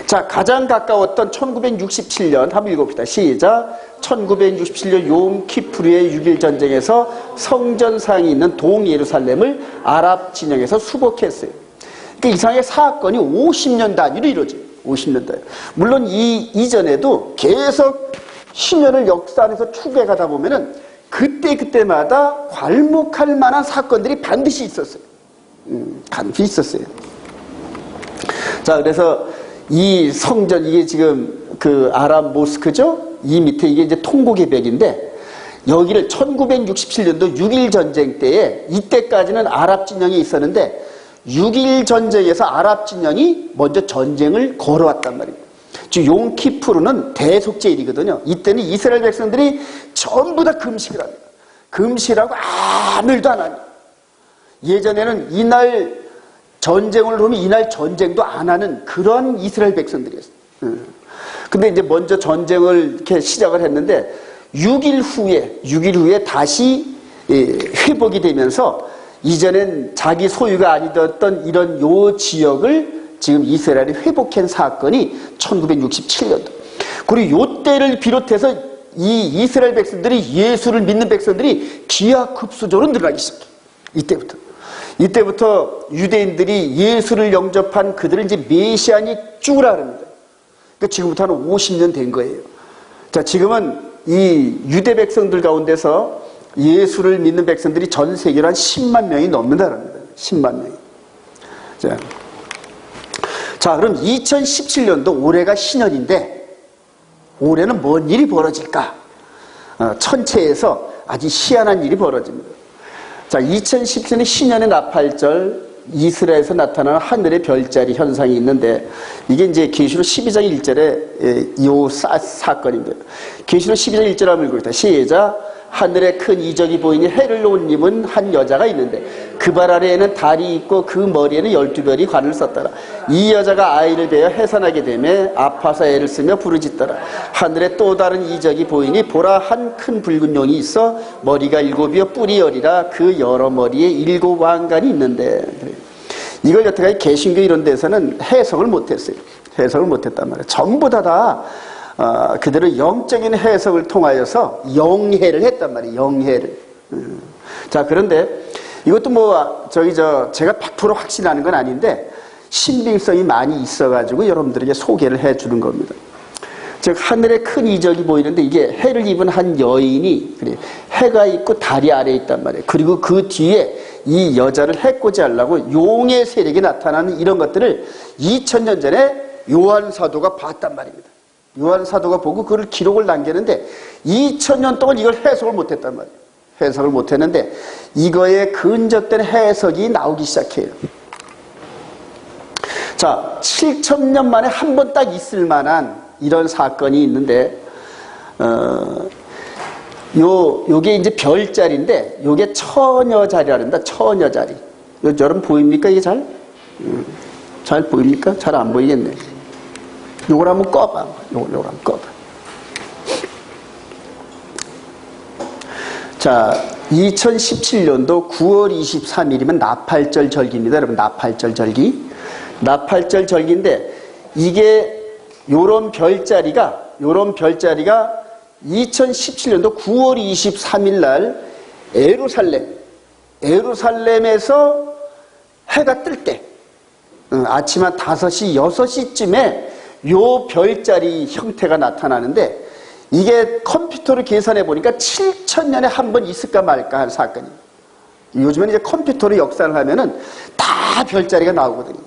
자, 가장 가까웠던 1967년 한번 읽어봅시다. 시작. 1967년 욤키푸르의 6.1 전쟁에서 성전상이 있는 동예루살렘을 아랍 진영에서 수복했어요. 그러니까 이상하게 사건이 50년 단위로 이루어져요. 50년 단위. 물론 이전에도 계속 신년을 역사 안에서 추구해 가다 보면은 그때마다 괄목할 만한 사건들이 반드시 있었어요. 반드시 있었어요. 자, 그래서 이 성전, 이게 지금 그 아랍 모스크죠? 이 밑에 이게 이제 통곡의 벽인데, 여기를 1967년도 6.1 전쟁 때에, 이때까지는 아랍 진영이 있었는데, 6.1 전쟁에서 아랍 진영이 먼저 전쟁을 걸어왔단 말입니다. 즉, 욤키푸르는 대속제일이거든요. 이때는 이스라엘 백성들이 전부 다 금식을 합니다. 금식하고 아무 일도 안 합니다. 예전에는 이날 전쟁을 하면 이날 전쟁도 안 하는 그런 이스라엘 백성들이었어요. 근데 이제 먼저 전쟁을 이렇게 시작을 했는데 6일 후에 다시 회복이 되면서 이전엔 자기 소유가 아니었던 이런 요 지역을 지금 이스라엘이 회복한 사건이 1967년도. 그리고 요 때를 비롯해서 이 이스라엘 백성들이 예수를 믿는 백성들이 기하급수적으로 늘어나기 시작해요. 이때부터 유대인들이 예수를 영접한 그들을 이제 메시아니 쭈라 합니다. 그러니까 지금부터 한 50년 된 거예요. 자, 지금은 이 유대 백성들 가운데서 예수를 믿는 백성들이 전 세계로 한 10만 명이 넘는다는 겁니다. 10만 명이. 자, 그럼 2017년도 올해가 신년인데 올해는 뭔 일이 벌어질까? 천체에서 아주 희한한 일이 벌어집니다. 자, 2017년 신년의 나팔절, 이스라엘에서 나타나는 하늘의 별자리 현상이 있는데, 이게 이제 계시록 12장 1절에 이 사건입니다. 계시록 12장 1절 한번 읽어봅시다. 시작. 하늘에 큰 이적이 보이니 해를 옷 입은 한 여자가 있는데 그 발 아래에는 달이 있고 그 머리에는 12별이 관을 썼더라. 이 여자가 아이를 베어 해산하게 되매 아파서 애를 쓰며 부르짖더라. 하늘에 또 다른 이적이 보이니 보라 한 큰 붉은 용이 있어 머리가 7이요 뿔이 10이라 그 여러 머리에 7 왕관이 있는데, 이걸 여태까지 개신교 이런 데서는 해석을 못했어요. 해석을 못했단 말이에요. 전부 다 그들은 영적인 해석을 통하여서 영해를 했단 말이에요. 영해를. 자, 그런데 이것도 제가 100% 확신하는 건 아닌데 신빙성이 많이 있어가지고 여러분들에게 소개를 해주는 겁니다. 즉, 하늘에 큰 이적이 보이는데 이게 해를 입은 한 여인이 해가 있고 달이 아래에 있단 말이에요. 그리고 그 뒤에 이 여자를 해코지 하려고 용의 세력이 나타나는 이런 것들을 2000년 전에 요한 사도가 봤단 말입니다. 요한 사도가 보고 그걸 기록을 남겼는데 2000년 동안 이걸 해석을 못했단 말이에요. 해석을 못했는데 이거에 근접된 해석이 나오기 시작해요. 자, 7000년 만에 한 번 딱 있을 만한 이런 사건이 있는데 요게 이제 별자리인데, 요게 처녀자리랍니다. 처녀자리. 여러분 보입니까? 이게 잘? 잘 보입니까? 잘 안 보이겠네. 요걸 한번 꺼봐. 요걸 한번 꺼봐. 자, 2017년도 9월 23일이면 나팔절 절기입니다. 여러분, 나팔절 절기. 나팔절 절기인데, 이게 요런 별자리가 2017년도 9월 23일 날 에루살렘에서 해가 뜰 때, 아침 한 5시, 6시쯤에 요 별자리 형태가 나타나는데, 이게 컴퓨터로 계산해 보니까 7,000년에 한 번 있을까 말까 한 사건이에요. 요즘에는 이제 컴퓨터로 역산을 하면은 다 별자리가 나오거든요.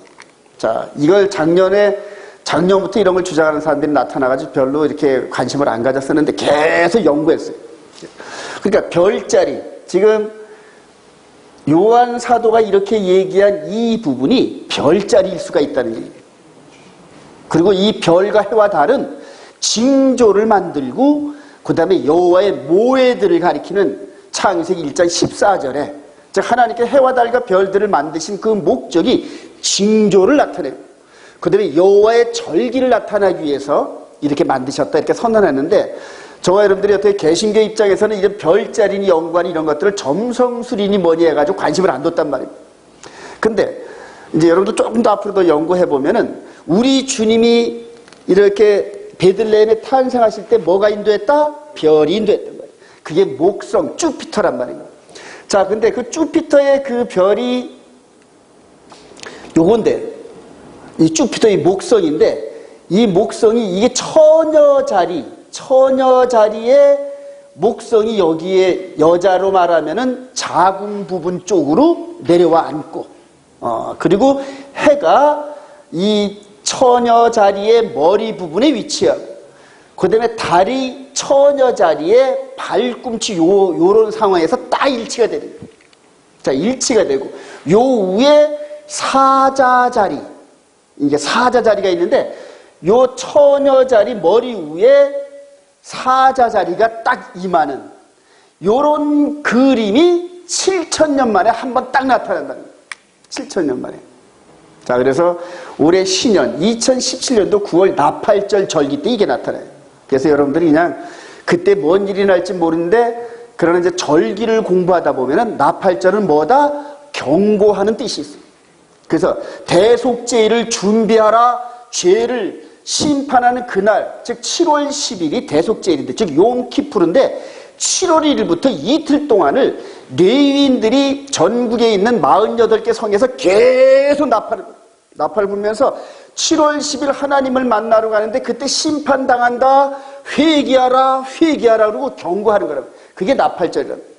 자, 이걸 작년부터 이런 걸 주장하는 사람들이 나타나가지고 별로 이렇게 관심을 안 가졌었는데 계속 연구했어요. 그러니까 별자리, 지금 요한 사도가 이렇게 얘기한 이 부분이 별자리일 수가 있다는 얘기예요. 그리고 이 별과 해와 달은 징조를 만들고 그 다음에 여호와의 모해들을 가리키는 창세기 1장 14절에 즉 하나님께 해와 달과 별들을 만드신 그 목적이 징조를 나타내요. 그 다음에 여호와의 절기를 나타나기 위해서 이렇게 만드셨다 이렇게 선언했는데, 저와 여러분들이 어떻게 개신교 입장에서는 이런 별자리니 연관 이런 것들을 점성술이니 뭐니 해가지고 관심을 안 뒀단 말입니다. 근데 이제 여러분도 조금 더 앞으로 더 연구해 보면은 우리 주님이 이렇게 베들레헴에 탄생하실 때 뭐가 인도했다? 별이 인도했단 말이에요. 그게 목성 주피터란 말입니다. 자, 근데 그 주피터의 그 별이 요건데, 이 주피터의 목성인데, 이 목성이 이게 처녀자리의 목성이 여기에 여자로 말하면은 자궁 부분 쪽으로 내려와 앉고, 그리고 해가 이 처녀자리의 머리 부분에 위치하고, 그 다음에 달이 처녀자리의 발꿈치 요런 상황에서 딱 일치가 되는 거예요. 자, 일치가 되고, 요 위에 사자자리, 이게 사자자리가 있는데, 요 처녀자리 머리 위에 사자자리가 딱 임하는 요런 그림이 7,000년 만에 한 번 딱 나타난다는 거예요. 7,000년 만에. 자, 그래서 올해 신년 2017년도 9월 나팔절 절기 때 이게 나타나요. 그래서 여러분들이 그냥 그때 뭔 일이 날지 모르는데, 그러나 이제 절기를 공부하다 보면은 나팔절은 뭐다? 경고하는 뜻이 있어요. 그래서 대속죄를 준비하라, 죄를 심판하는 그날, 즉 7월 10일이 대속죄일인데, 즉 용키푸르인데 7월 1일부터 이틀 동안을 레위인들이 전국에 있는 48개 성에서 계속 나팔을 불면서 7월 10일 하나님을 만나러 가는데, 그때 심판당한다, 회개하라 그러고 경고하는 거라고. 그게 나팔절이랍니다.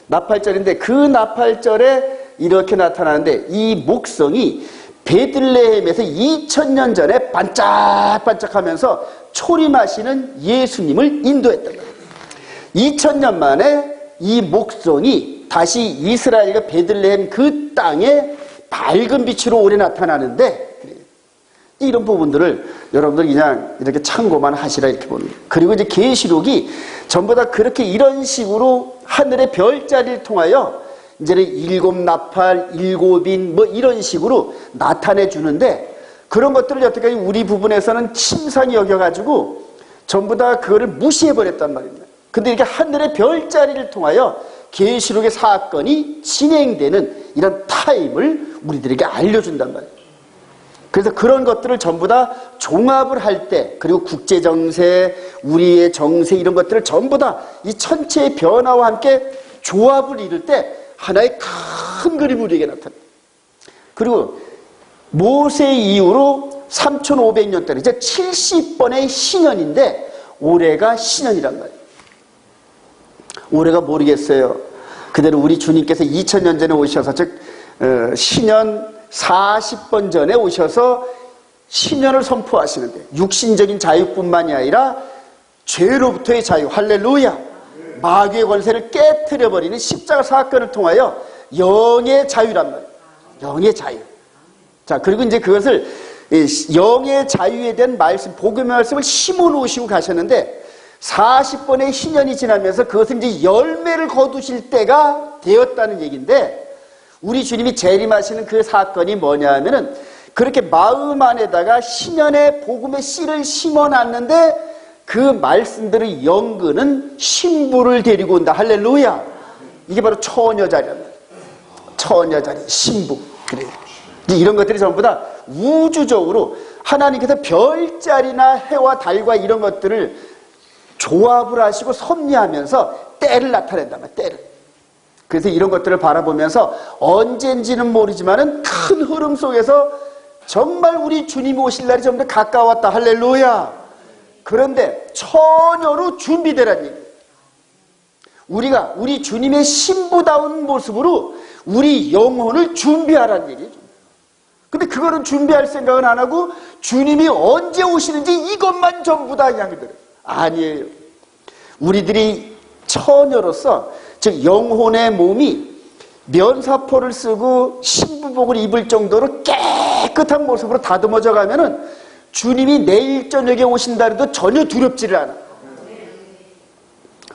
나팔절인데, 그 나팔절에 이렇게 나타나는데, 이 목성이 베들레헴에서 2000년 전에 반짝반짝하면서 초림하시는 예수님을 인도했단 말이에요. 2000년 만에 이 목성이 다시 이스라엘과 베들레헴 그 땅에 밝은 빛으로 오래 나타나는데, 이런 부분들을 여러분들 그냥 이렇게 참고만 하시라 이렇게 봅니다. 그리고 이제 계시록이 전부 다 그렇게 이런 식으로 하늘의 별자리를 통하여 이제는 7 나팔, 7인 뭐 이런 식으로 나타내 주는데, 그런 것들을 여태까지 우리 부분에서는 침상이 여겨가지고 전부 다 그거를 무시해버렸단 말입니다. 근데 이렇게 하늘의 별자리를 통하여 계시록의 사건이 진행되는 이런 타임을 우리들에게 알려준단 말이에요. 그래서 그런 것들을 전부 다 종합을 할 때, 그리고 국제정세, 우리의 정세 이런 것들을 전부 다 이 천체의 변화와 함께 조합을 이룰 때 하나의 큰 그림이 우리에게 나타납니다. 그리고 모세 이후로 3500년 동안 이제 70번의 신년인데, 올해가 신년이란 말이에요. 올해가 모르겠어요. 그대로 우리 주님께서 2000년 전에 오셔서, 즉 신년 40번 전에 오셔서 신년을 선포하시는데, 육신적인 자유뿐만이 아니라 죄로부터의 자유, 할렐루야, 마귀의 권세를 깨트려버리는 십자가 사건을 통하여 영의 자유란 말이에요. 영의 자유. 자, 그리고 이제 그것을 영의 자유에 대한 말씀, 복음의 말씀을 심어 놓으시고 가셨는데, 40번의 희년이 지나면서 그것은 이제 열매를 거두실 때가 되었다는 얘기인데, 우리 주님이 재림하시는 그 사건이 뭐냐 하면은 그렇게 마음 안에다가 희년의 복음의 씨를 심어놨는데 그 말씀들을 연근은 신부를 데리고 온다. 할렐루야. 이게 바로 처녀자리랍니다. 처녀자리, 신부. 그래요. 이런 것들이 전부 다 우주적으로 하나님께서 별자리나 해와 달과 이런 것들을 조합을 하시고 섭리하면서 때를 나타낸단 말이에요. 때를. 그래서 이런 것들을 바라보면서 언젠지는 모르지만은 큰 흐름 속에서 정말 우리 주님이 오실 날이 좀 더 가까웠다. 할렐루야. 그런데 처녀로 준비되라는 얘기예요. 우리가 우리 주님의 신부다운 모습으로 우리 영혼을 준비하라는 얘기예요. 근데 그거는 준비할 생각은 안 하고 주님이 언제 오시는지 이것만 전부 다 이야기 들어요. 아니에요. 우리들이 처녀로서, 즉 영혼의 몸이 면사포를 쓰고 신부복을 입을 정도로 깨끗한 모습으로 다듬어져 가면은 주님이 내일 저녁에 오신다 해도 전혀 두렵지를 않아.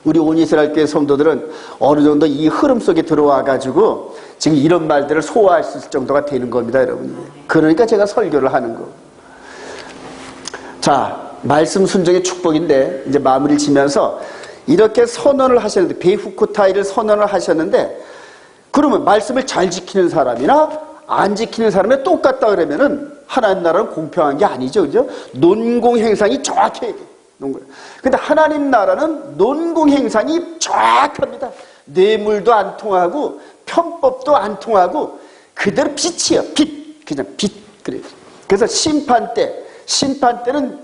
우리 온이스라엘교회 성도들은 어느 정도 이 흐름 속에 들어와 가지고 지금 이런 말들을 소화할 수 있을 정도가 되는 겁니다, 여러분. 그러니까 제가 설교를 하는 거. 자, 말씀 순종의 축복인데 이제 마무리를 지면서 이렇게 선언을 하셨는데, 베후코타이를 선언을 하셨는데, 그러면 말씀을 잘 지키는 사람이나 안 지키는 사람이 똑같다 그러면은 하나님 나라는 공평한 게 아니죠, 그죠? 논공행상이 정확해야 돼. 근데 하나님 나라는 논공행상이 정확합니다. 뇌물도 안 통하고 편법도 안 통하고 그대로 빛이에요. 빛, 그냥 빛. 그래요. 그래서 심판 때는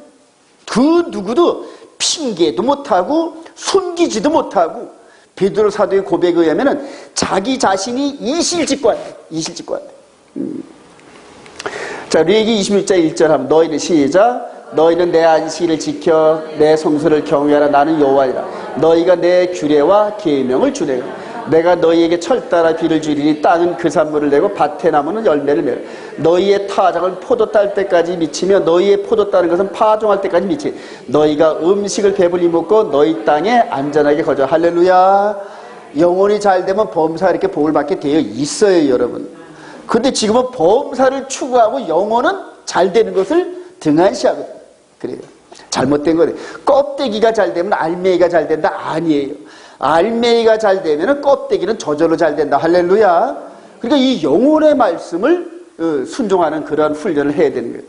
그 누구도 핑계도 못하고 숨기지도 못하고, 베드로 사도의 고백에 의하면은 자기 자신이 이실직고한다. 자, 레위기 26장 1절 하면 너희는 시작. 너희는 내 안식일을 지켜 내 성소를 경외하라. 나는 여호와니라. 너희가 내 규례와 계명을 주내라. 내가 너희에게 철따라 비를 주리니 땅은 그 산물을 내고 밭에 나무는 열매를 맺어. 너희의 타작은 포도 딸 때까지 미치며 너희의 포도 따는 것은 파종할 때까지 미치. 너희가 음식을 배불리 먹고 너희 땅에 안전하게 거저. 할렐루야. 영혼이 잘 되면 범사가 이렇게 복을 받게 되어 있어요, 여러분. 근데 지금은 범사를 추구하고 영혼은 잘 되는 것을 등한시하거든요. 그래요. 잘못된 거예요. 껍데기가 잘 되면 알맹이가 잘 된다? 아니에요. 알맹이가 잘 되면 껍데기는 저절로 잘 된다. 할렐루야. 그러니까 이 영혼의 말씀을 순종하는 그러한 훈련을 해야 되는 거예요.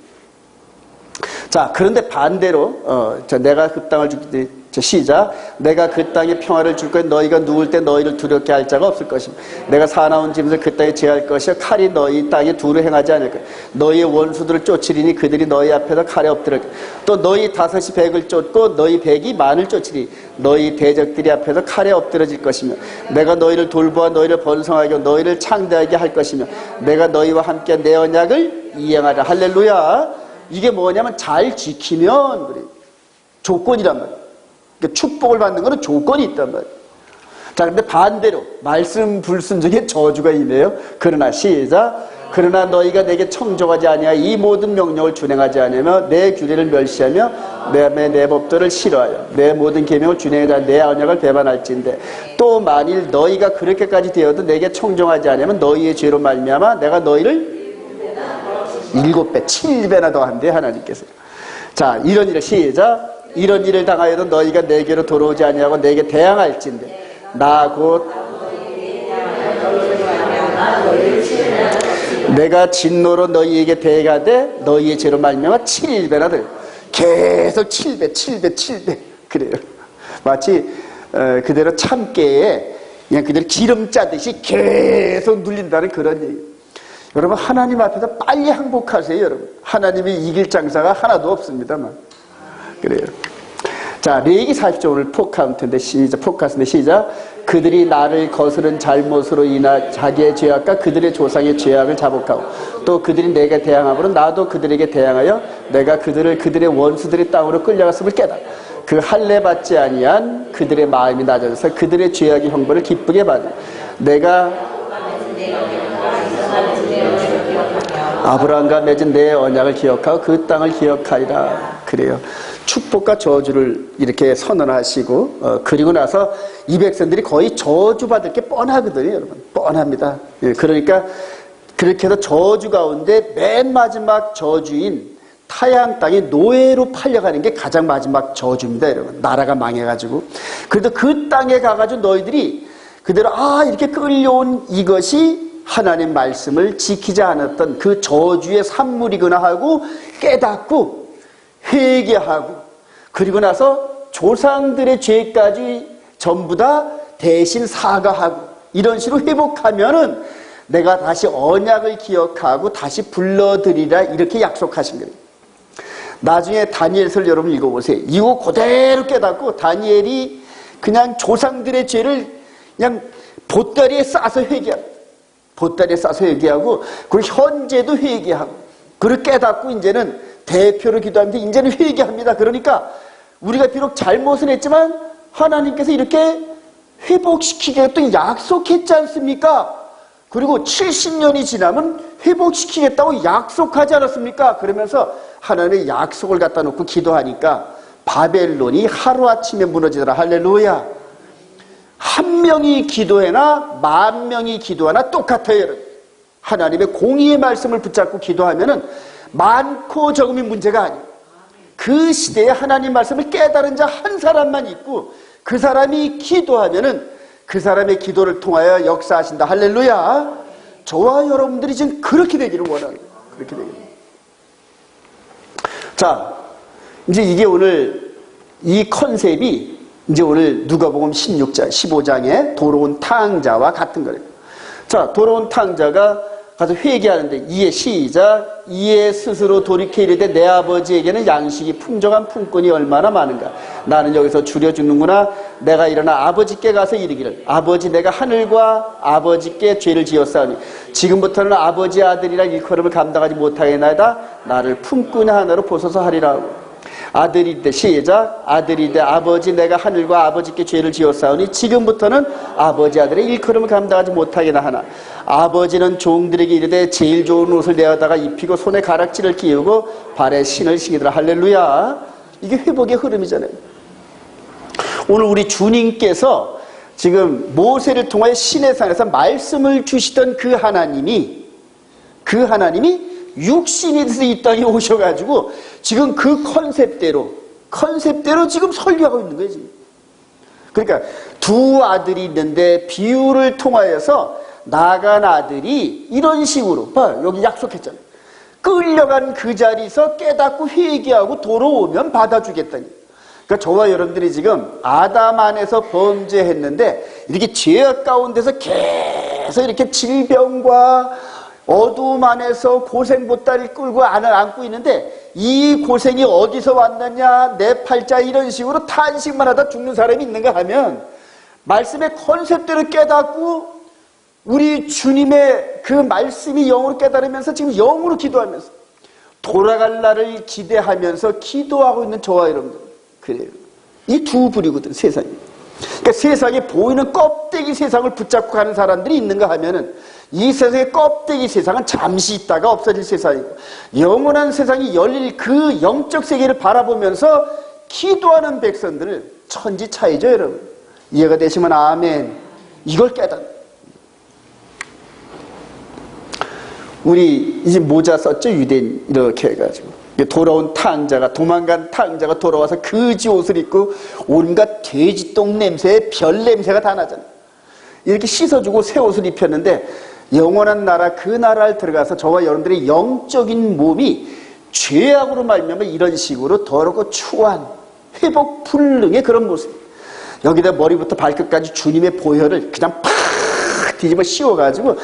자, 그런데 반대로 내가 그 땅을 주기, 시작. 내가 그 땅에 평화를 줄 거야. 너희가 누울 때 너희를 두렵게 할 자가 없을 것이며 내가 사나운 짐승을 그 땅에 제할 것이요 칼이 너희 땅에 두루 행하지 않을 거야. 너희의 원수들을 쫓으리니 그들이 너희 앞에서 칼에 엎드릴 거야. 또 너희 다섯이 백을 쫓고 너희 백이 만을 쫓으리. 너희 대적들이 앞에서 칼에 엎드려질 것이며 내가 너희를 돌보아 너희를 번성하게 너희를 창대하게 할 것이며 내가 너희와 함께 내 언약을 이행하라. 할렐루야. 이게 뭐냐면 잘 지키면 그래. 조건이란 말이야. 그러니까 축복을 받는 것은 조건이 있단 말이에요. 자, 근데 반대로 말씀 불순종에 저주가 임해요. 그러나 시작. 그러나 너희가 내게 청종하지 아니하여 이 모든 명령을 준행하지 않으며 내 규례를 멸시하며 내 법도를 싫어하여 내 모든 계명을 준행하자 내 언약을 배반할진대. 또 만일 너희가 그렇게까지 되어도 내게 청종하지 않으면 너희의 죄로 말미암아 내가 너희를 7배, 7배나 더한대 하나님께서. 자, 이런 일을 시작. 이런 일을 당하여도 너희가 내게로 돌아오지 아니하고 내게 대항할진대. 나 곧 내가 진노로 너희에게 대가되 너희의 죄로 말미암아 7배나 돼. 계속 7배 그래요. 마치 그대로 참깨에 그냥 그대로 기름 짜듯이 계속 눌린다는 그런 얘기. 여러분, 하나님 앞에서 빨리 항복하세요. 여러분, 하나님이 이길 장사가 하나도 없습니다만. 그래요. 자, 레위기 40장 오늘 포카운트인데 시작. 그들이 나를 거스른 잘못으로 인하 자기의 죄악과 그들의 조상의 죄악을 자복하고 또 그들이 내게 대항함으로 나도 그들에게 대항하여 내가 그들의 원수들의 땅으로 끌려갔음을 깨달아. 그 할례 받지 아니한 그들의 마음이 낮아져서 그들의 죄악의 형벌을 기쁘게 받아. 내가 아브라함과 맺은 내 언약을 기억하고 그 땅을 기억하리라. 그래요. 축복과 저주를 이렇게 선언하시고 그리고 나서 이 백성들이 거의 저주받을 게 뻔하거든요. 여러분. 뻔합니다. 예, 그러니까 그렇게 해서 저주 가운데 맨 마지막 저주인 타양 땅에 노예로 팔려가는 게 가장 마지막 저주입니다. 여러분. 나라가 망해가지고. 그래도 그 땅에 가가지고 너희들이 그대로 이렇게 끌려온 이것이 하나님 말씀을 지키지 않았던 그 저주의 산물이구나 하고 깨닫고 회개하고 그리고 나서 조상들의 죄까지 전부 다 대신 사과하고 이런 식으로 회복하면은 내가 다시 언약을 기억하고 다시 불러들이라 이렇게 약속하신 거예요. 나중에 다니엘서를 여러분 읽어보세요. 이거 그대로 깨닫고 다니엘이 그냥 조상들의 죄를 그냥 보따리에 싸서 회개하고 보따리에 싸서 회개하고 그리고 현재도 회개하고 그걸 깨닫고 이제는 대표로 기도하면서 이제는 회개합니다. 그러니까 우리가 비록 잘못은 했지만 하나님께서 이렇게 회복시키겠다고 약속했지 않습니까? 그리고 70년이 지나면 회복시키겠다고 약속하지 않았습니까? 그러면서 하나님의 약속을 갖다 놓고 기도하니까 바벨론이 하루아침에 무너지더라. 할렐루야. 한 명이 기도해나 만 명이 기도하나 똑같아요. 여러분. 하나님의 공의의 말씀을 붙잡고 기도하면은 많고 적음이 문제가 아니에요. 그 시대에 하나님 말씀을 깨달은 자 한 사람만 있고 그 사람이 기도하면은 그 사람의 기도를 통하여 역사하신다. 할렐루야. 저와 여러분들이 지금 그렇게 되기를 원합니다. 그렇게 되기를. 자, 이제 이게 오늘 이 컨셉이 이제 오늘 누가복음 16장, 15장의 도로운 탕자와 같은 거예요. 자, 도로운 탕자가 가서 회개하는데 이에 시작. 이에 스스로 돌이켜 이르되 내 아버지에게는 양식이 풍족한 품꾼이 얼마나 많은가. 나는 여기서 줄여 죽는구나. 내가 일어나 아버지께 가서 이르기를 아버지 내가 하늘과 아버지께 죄를 지었사오니 지금부터는 아버지 아들이라 일컬음을 감당하지 못하겠나이다. 나를 품꾼 하나로 보소서 하리라 하고. 아들이되 시작. 아들이되 아버지 내가 하늘과 아버지께 죄를 지었사오니 지금부터는 아버지 아들의 일컬음을 감당하지 못하게나 하나. 아버지는 종들에게 이르되 제일 좋은 옷을 내어다가 입히고 손에 가락지를 끼우고 발에 신을 신기더라. 할렐루야. 이게 회복의 흐름이잖아요. 오늘 우리 주님께서 지금 모세를 통하여 시내산에서 말씀을 주시던 그 하나님이 육신이 돼서 이 땅에 오셔가지고 지금 그 컨셉대로 지금 설교하고 있는 거예요. 지금. 그러니까 두 아들이 있는데 비유를 통하여서 나간 아들이 이런 식으로 여기 약속했잖아요. 끌려간 그 자리에서 깨닫고 회개하고 돌아오면 받아주겠다니. 그러니까 저와 여러분들이 지금 아담 안에서 범죄했는데 이렇게 죄악 가운데서 계속 이렇게 질병과 어두움 안에서 고생 보따리 끌고 안고 있는데 이 고생이 어디서 왔느냐 내 팔자 이런 식으로 탄식만 하다 죽는 사람이 있는가 하면 말씀의 컨셉대로 깨닫고 우리 주님의 그 말씀이 영으로 깨달으면서 지금 영으로 기도하면서 돌아갈 날을 기대하면서 기도하고 있는 저와 여러분들 그래요. 이 두 부류거든 세상이. 그러니까 세상에 보이는 껍데기 세상을 붙잡고 가는 사람들이 있는가 하면은 이 세상의 껍데기 세상은 잠시 있다가 없어질 세상이고 영원한 세상이 열릴 그 영적 세계를 바라보면서 기도하는 백성들을 천지 차이죠 여러분. 이해가 되시면 아멘. 이걸 깨닫는. 우리 이제 모자 썼죠 유대인 이렇게 해가지고 돌아온 탕자가 도망간 탕자가 돌아와서 거지 옷을 입고 온갖 돼지똥 냄새 별 냄새가 다 나잖아요. 이렇게 씻어주고 새 옷을 입혔는데 영원한 나라 그 나라를 들어가서 저와 여러분들의 영적인 몸이 죄악으로 말미암아 이런 식으로 더럽고 추한 회복 불능의 그런 모습. 여기다 머리부터 발끝까지 주님의 보혈을 그냥 팍 뒤집어 씌워가지고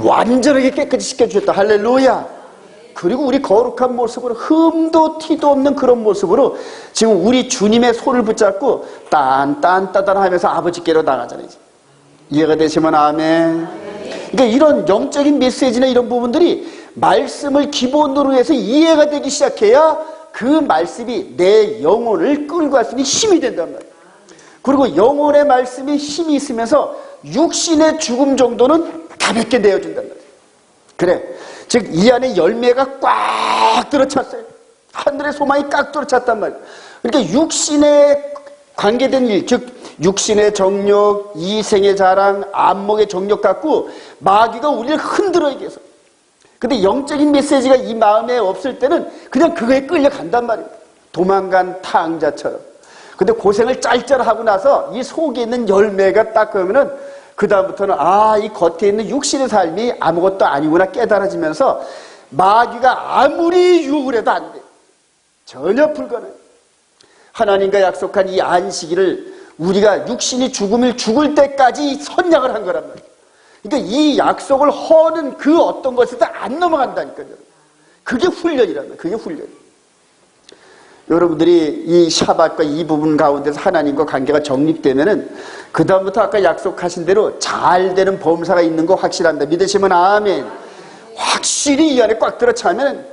완전하게 깨끗이 씻겨주셨다. 할렐루야. 그리고 우리 거룩한 모습으로 흠도 티도 없는 그런 모습으로 지금 우리 주님의 손을 붙잡고 딴딴따단 하면서 아버지께로 나가잖아요. 이해가 되시면 아멘. 그러니까 이런 영적인 메시지나 이런 부분들이 말씀을 기본으로 해서 이해가 되기 시작해야 그 말씀이 내 영혼을 끌고 갈 수 있는 힘이 된단 말이에요. 그리고 영혼의 말씀이 힘이 있으면서 육신의 죽음 정도는 가볍게 내어준단 말이에요. 그래. 즉 이 안에 열매가 꽉 들어찼어요. 하늘의 소망이 깍두로 찼단 말이에요. 그러니까 육신에 관계된 일, 즉 육신의 정욕, 이생의 자랑, 안목의 정욕 갖고 마귀가 우리를 흔들어야 해서. 근데 영적인 메시지가 이 마음에 없을 때는 그냥 그거에 끌려간단 말이에요. 도망간 탕자처럼. 근데 고생을 짤짤하고 나서 이 속에 있는 열매가 딱 그러면은 그다음부터는 이 겉에 있는 육신의 삶이 아무것도 아니구나 깨달아지면서 마귀가 아무리 유혹을 해도 안 돼. 전혀 불가능해. 하나님과 약속한 이 안식일을 우리가 육신이 죽을 때까지 선약을 한 거란 말이에요. 그러니까 이 약속을 허는 그 어떤 것에도 안 넘어간다니까요. 그게 훈련이란 말이에요. 그게 훈련. 여러분들이 이 샤밧과 이 부분 가운데서 하나님과 관계가 정립되면은 그 다음부터 아까 약속하신 대로 잘 되는 범사가 있는 거 확실합니다. 믿으시면 아멘. 확실히 이 안에 꽉 들어차면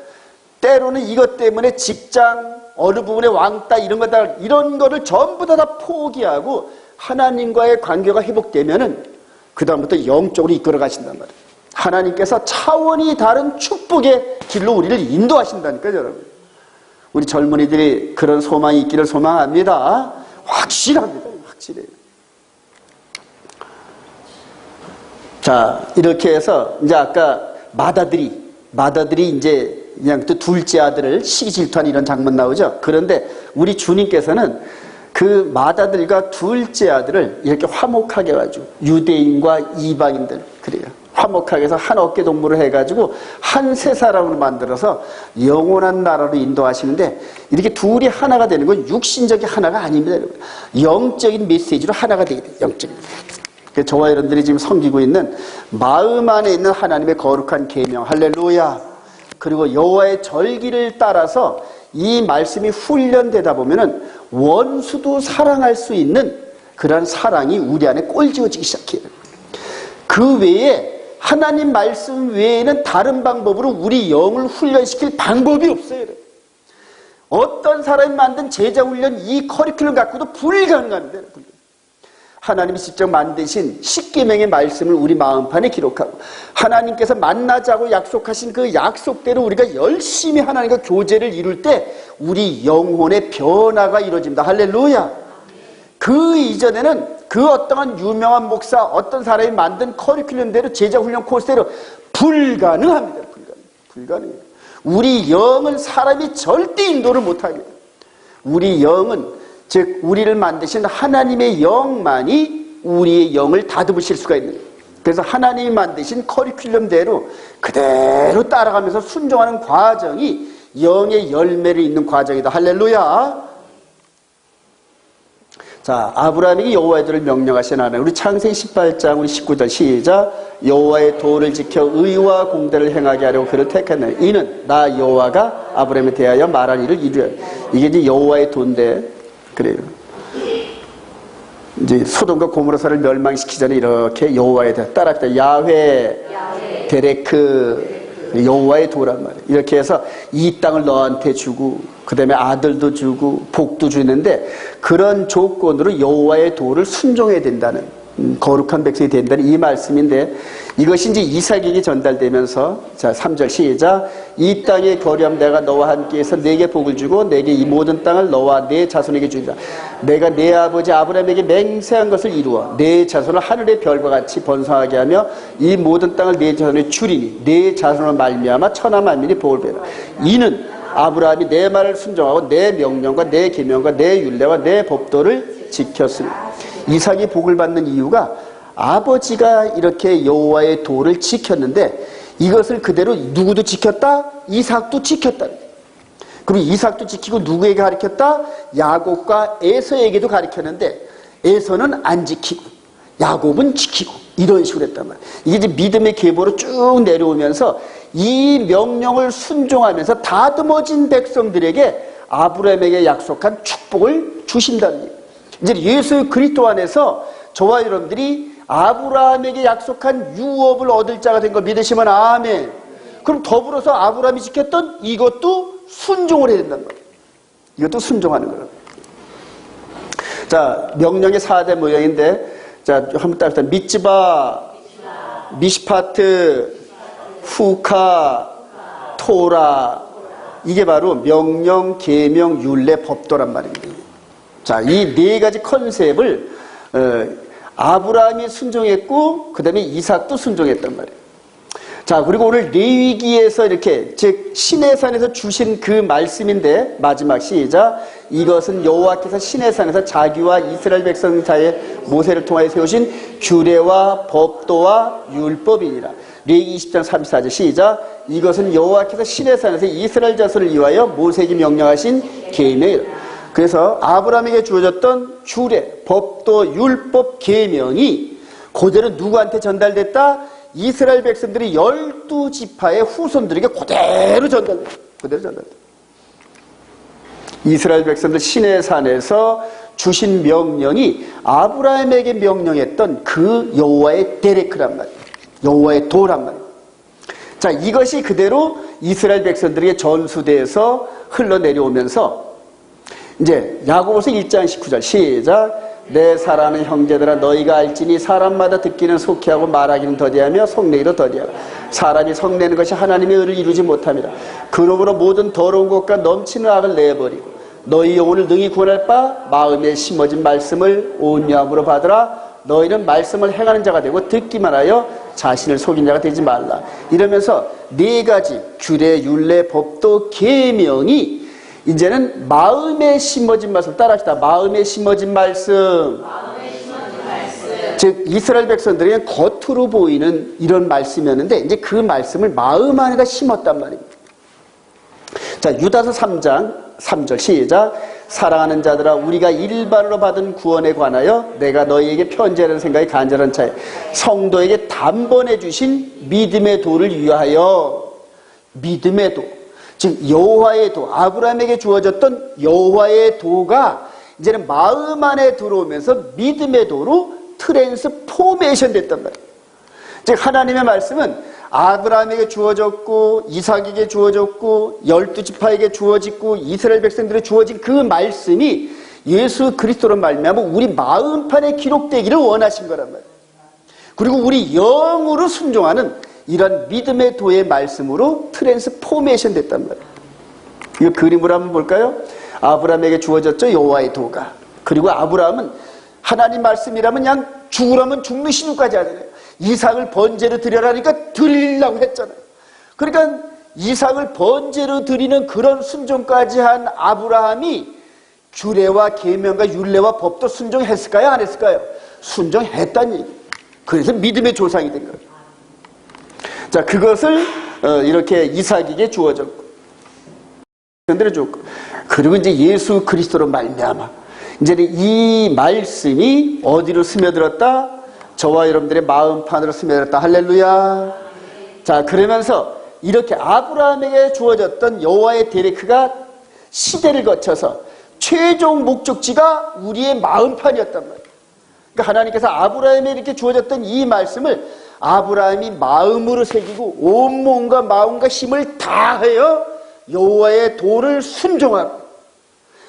때로는 이것 때문에 직장 어느 부분에 왕따 이런 거를 전부 다 포기하고 하나님과의 관계가 회복되면은 그 다음부터 영적으로 이끌어 가신단 말이에요. 하나님께서 차원이 다른 축복의 길로 우리를 인도하신다니까요, 여러분. 우리 젊은이들이 그런 소망이 있기를 소망합니다. 확실합니다. 확실해요. 자, 이렇게 해서 이제 아까 마다들이 이제 그냥 또 둘째 아들을 시기 질투한 이런 장면 나오죠. 그런데 우리 주님께서는 그 마다들과 둘째 아들을 이렇게 화목하게 해가지고 유대인과 이방인들 그래요. 화목하게 해서 한 어깨 동무를 해가지고 한 세 사람으로 만들어서 영원한 나라로 인도하시는데 이렇게 둘이 하나가 되는 건 육신적인 하나가 아닙니다. 영적인 메시지로 하나가 되게 돼요. 영적인. 저와 여러분들이 지금 섬기고 있는 마음 안에 있는 하나님의 거룩한 계명 할렐루야. 그리고 여호와의 절기를 따라서 이 말씀이 훈련되다 보면은 원수도 사랑할 수 있는 그런 사랑이 우리 안에 꼴지어지기 시작해요. 그 외에 하나님 말씀 외에는 다른 방법으로 우리 영을 훈련시킬 방법이 없어요. 어떤 사람이 만든 제자훈련 이 커리큘럼 갖고도 불가능합니다. 하나님이 직접 만드신 십계명의 말씀을 우리 마음판에 기록하고 하나님께서 만나자고 약속하신 그 약속대로 우리가 열심히 하나님과 교제를 이룰 때 우리 영혼의 변화가 이루어집니다. 할렐루야. 그 이전에는 그 어떠한 유명한 목사 어떤 사람이 만든 커리큘럼대로 제자훈련 코스대로 불가능합니다. 불가능해요. 우리 영은 사람이 절대 인도를 못합니다. 우리 영은 즉 우리를 만드신 하나님의 영만이 우리의 영을 다듬으실 수가 있는 거예요. 그래서 하나님이 만드신 커리큘럼대로 그대로 따라가면서 순종하는 과정이 영의 열매를 잇는 과정이다. 할렐루야. 자, 아브라함에게 여호와의 도를 명령하신 하나님. 우리 창세기 18장 우리 19절 시작. 여호와의 도를 지켜 의와 공대를 행하게 하려고 그를 택했네. 이는 나 여호와가 아브라함에 대하여 말한 일을 이루려. 이게 이제 여호와의 도인데 그래요. 이제 소돔과 고모라사를 멸망시키기 전에 이렇게 여호와에 대해 따랐다. 야훼, 데레크, 여호와의 도란 말이에요. 이렇게 해서 이 땅을 너한테 주고 그 다음에 아들도 주고 복도 주는데 그런 조건으로 여호와의 도를 순종해야 된다는 거룩한 백성이 된다는 이 말씀인데 이것이 이제 이삭에게 전달되면서 자 3절 시작. 이 땅의 거류함 내가 너와 함께해서 내게 복을 주고 내게 이 모든 땅을 너와 내 자손에게 주리라. 내가 내 아버지 아브라함에게 맹세한 것을 이루어 내 자손을 하늘의 별과 같이 번성하게 하며 이 모든 땅을 내 자손에 주리니 내 자손을 말미암아 천하 만민이 복을 배라. 이는 아브라함이 내 말을 순종하고 내 명령과 내 계명과 내 율례와 내 법도를 지켰으니. 이삭이 복을 받는 이유가 아버지가 이렇게 여호와의 도를 지켰는데 이것을 그대로 누구도 지켰다? 이삭도 지켰다. 그럼 이삭도 지키고 누구에게 가르쳤다? 야곱과 에서에게도 가르쳤는데 에서는 안 지키고 야곱은 지키고 이런 식으로 했단 말이에요. 이게 이제 믿음의 계보로 쭉 내려오면서 이 명령을 순종하면서 다듬어진 백성들에게 아브라함에게 약속한 축복을 주신다는 얘기예요. 이제 예수 그리스도 안에서 저와 여러분들이 아브라함에게 약속한 유업을 얻을 자가 된 걸 믿으시면 아멘. 그럼 더불어서 아브라함이 지켰던 이것도 순종을 해야 된단 말이에요. 이것도 순종하는 거예요. 자, 명령의 4대 모형인데 자, 한번 따라합시다. 미츠바, 미시파트, 후카, 토라, 이게 바로 명령, 계명, 율례, 법도란 말입니다. 자, 이 네 가지 컨셉을 아브라함이 순종했고 그 다음에 이삭도 순종했단 말이에요. 자, 그리고 오늘 레위기에서 이렇게 즉 시내산에서 주신 그 말씀인데 마지막 시작. 이것은 여호와께서 시내산에서 자기와 이스라엘 백성 사이에 모세를 통하여 세우신 규례와 법도와 율법이니라. 레위기 20장 34절 시작. 이것은 여호와께서 시내산에서 이스라엘 자손을 위하여 모세에게 명령하신 계명이라. 그래서 아브라함에게 주어졌던 규례, 법도, 율법, 계명이 그대로 누구한테 전달됐다? 이스라엘 백성들이 12지파의 후손들에게 그대로 전달됐다. 그대로 전달됐다. 이스라엘 백성들 시내산에서 주신 명령이 아브라함에게 명령했던 그 여호와의 데레크란 말이에요. 여호와의 도란 말이에요. 자, 이것이 그대로 이스라엘 백성들에게 전수돼서 흘러내려오면서 이제 야고보서 1장 19절 시작. 내 사랑하는 형제들아 너희가 알지니 사람마다 듣기는 속히하고 말하기는 더디하며 속내기도 더디하고 사람이 성내는 것이 하나님의 의를 이루지 못함이라. 그러므로 모든 더러운 것과 넘치는 악을 내버리고 너희 영혼을 능히 구원할 바 마음에 심어진 말씀을 온유함으로 받으라. 너희는 말씀을 행하는 자가 되고 듣기만 하여 자신을 속인 자가 되지 말라. 이러면서 네 가지 규례, 율례, 법도, 계명이 이제는 마음에 심어진 말씀 따라합시다. 마음에 심어진 말씀. 즉 이스라엘 백성들에게 겉으로 보이는 이런 말씀이었는데 이제 그 말씀을 마음 안에다 심었단 말입니다. 자, 유다서 3장 3절 시작. 사랑하는 자들아 우리가 일반으로 받은 구원에 관하여 내가 너희에게 편지하는 생각이 간절한 차에 성도에게 단번에 주신 믿음의 도를 위하여. 믿음의 도, 즉 여호와의 도, 아브라함에게 주어졌던 여호와의 도가 이제는 마음 안에 들어오면서 믿음의 도로 트랜스포메이션 됐단 말이에요. 즉 하나님의 말씀은 아브라함에게 주어졌고 이삭에게 주어졌고 12지파에게 주어졌고 이스라엘 백성들에게 주어진 그 말씀이 예수 그리스도로 말미암아 우리 마음판에 기록되기를 원하신 거란 말이에요. 그리고 우리 영으로 순종하는 이런 믿음의 도의 말씀으로 트랜스포메이션 됐단 말이에요. 이 그림을 한번 볼까요? 아브라함에게 주어졌죠, 여호와의 도가. 그리고 아브라함은 하나님 말씀이라면 그냥 죽으라면 죽는 신용까지 하잖아요. 이삭을 번제로 드려라니까 드리려고 했잖아요. 그러니까 이삭을 번제로 드리는 그런 순종까지 한 아브라함이 규례와 계명과 율례와 법도 순종했을까요? 안 했을까요? 순종했다는 얘기예요. 그래서 믿음의 조상이 된 거예요. 자, 그것을 이렇게 이삭에게 주어졌고 그리고 이제 예수 그리스도로 말미암아 이제는 이 말씀이 어디로 스며들었다? 저와 여러분들의 마음판으로 스며들었다. 할렐루야. 자, 그러면서 이렇게 아브라함에게 주어졌던 여호와의 데레크가 시대를 거쳐서 최종 목적지가 우리의 마음판이었단 말이에요. 그러니까 하나님께서 아브라함에게 이렇게 주어졌던 이 말씀을 아브라함이 마음으로 새기고 온 몸과 마음과 힘을 다하여 여호와의 도를 순종하고,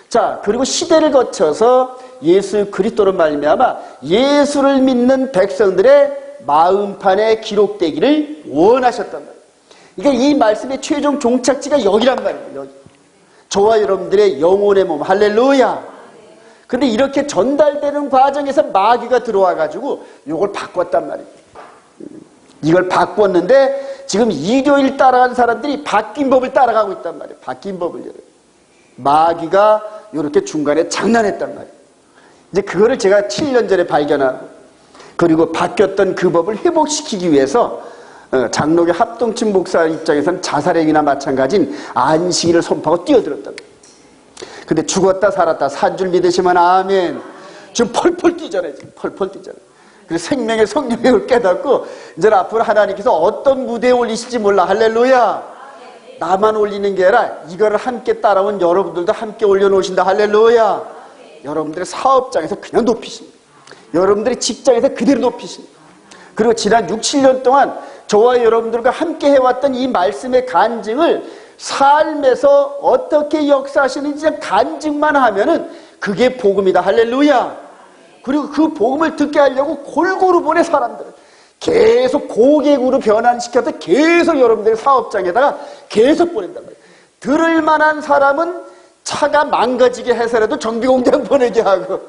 자, 그리고 시대를 거쳐서 예수 그리스도로 말미암아 예수를 믿는 백성들의 마음판에 기록되기를 원하셨단 말이에요. 그러니까 이 말씀의 최종 종착지가 여기란 말이에요. 여기. 저와 여러분들의 영혼의 몸. 할렐루야. 근데 이렇게 전달되는 과정에서 마귀가 들어와가지고 이걸 바꿨단 말이에요. 이걸 바꿨는데 지금 일요일 따라간 사람들이 바뀐 법을 따라가고 있단 말이에요. 바뀐 법을. 마귀가 이렇게 중간에 장난했단 말이에요. 이제 그거를 제가 7년 전에 발견하고 그리고 바뀌었던 그 법을 회복시키기 위해서 장로교 합동층 목사 입장에서는 자살행위나 마찬가지인 안식일을 선포하고 뛰어들었단 말이에요. 근데 죽었다 살았다 산 줄 믿으시면 아멘. 지금 펄펄 뛰잖아요. 지금 펄펄 뛰잖아요. 그래서 생명의 성령을 깨닫고 이제 앞으로 하나님께서 어떤 무대에 올리실지 몰라. 할렐루야. 나만 올리는 게 아니라 이거를 함께 따라온 여러분들도 함께 올려놓으신다. 할렐루야. 여러분들의 사업장에서 그냥 높이십니다. 여러분들의 직장에서 그대로 높이십니다. 그리고 지난 6, 7년 동안 저와 여러분들과 함께 해왔던 이 말씀의 간증을 삶에서 어떻게 역사하시는지 간증만 하면은 그게 복음이다. 할렐루야. 그리고 그 복음을 듣게 하려고 골고루 보내 사람들을 계속 고객으로 변환시켜서 계속 여러분들의 사업장에다가 계속 보낸단 말이에요. 들을 만한 사람은 차가 망가지게 해서라도 정비공장 보내게 하고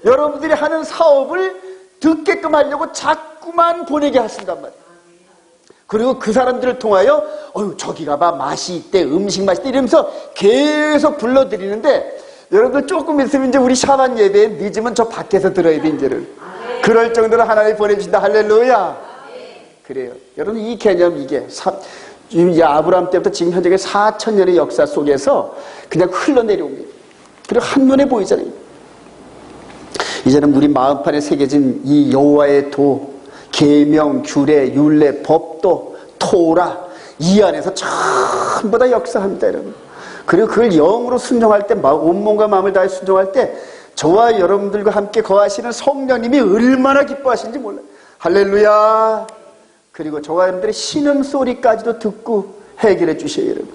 여러분들이 하는 사업을 듣게끔 하려고 자꾸만 보내게 하신단 말이에요. 그리고 그 사람들을 통하여 저기 가봐 맛이 있대 음식 맛이 있대 이러면서 계속 불러드리는데 여러분들 조금 있으면 이제 우리 샤반 예배에 늦으면 저 밖에서 들어야 돼 이제는. 그럴 정도로 하나님 보내주신다. 할렐루야. 그래요. 여러분 이 개념 이게 이 아브라함 때부터 지금 현재 4,000년의 역사 속에서 그냥 흘러내려온 거예요. 그리고 한눈에 보이잖아요. 이제는 우리 마음판에 새겨진 이 여호와의 도, 계명, 규례, 율례, 법도, 토라 이 안에서 전부 다 역사합니다, 여러분. 그리고 그걸 영으로 순종할 때, 온몸과 마음을 다해 순종할 때 저와 여러분들과 함께 거하시는 성령님이 얼마나 기뻐하시는지 몰라요. 할렐루야. 그리고 저와 여러분들의 신음소리까지도 듣고 해결해 주셔요, 여러분.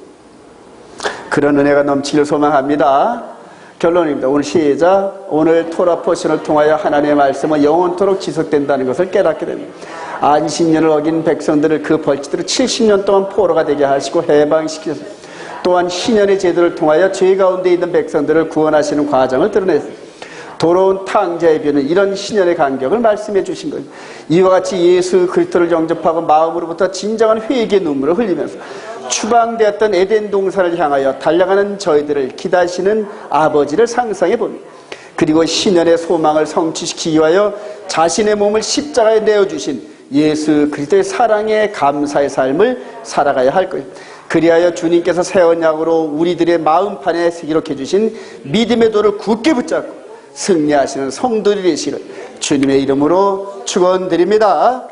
그런 은혜가 넘치길 소망합니다. 결론입니다. 오늘 시작. 오늘 토라 포션을 통하여 하나님의 말씀은 영원토록 지속된다는 것을 깨닫게 됩니다. 안식년을 어긴 백성들을 그 벌칙대로 70년 동안 포로가 되게 하시고 해방시키셔서 또한 신년의 제도를 통하여 죄 가운데 있는 백성들을 구원하시는 과정을 드러냈습니다. 도로운 탕자의 비유는 이런 신년의 간격을 말씀해 주신 거예요. 이와 같이 예수 그리스도를 영접하고 마음으로부터 진정한 회개의 눈물을 흘리면서 추방되었던 에덴 동산을 향하여 달려가는 저희들을 기다리시는 아버지를 상상해 봅니다. 그리고 신년의 소망을 성취시키기 위하여 자신의 몸을 십자가에 내어주신 예수 그리스도의 사랑에 감사의 삶을 살아가야 할 거예요. 그리하여 주님께서 새 언약으로 우리들의 마음판에 기록해 주신 믿음의 도를 굳게 붙잡고 승리하시는 성도들이 되시기를 주님의 이름으로 축원드립니다.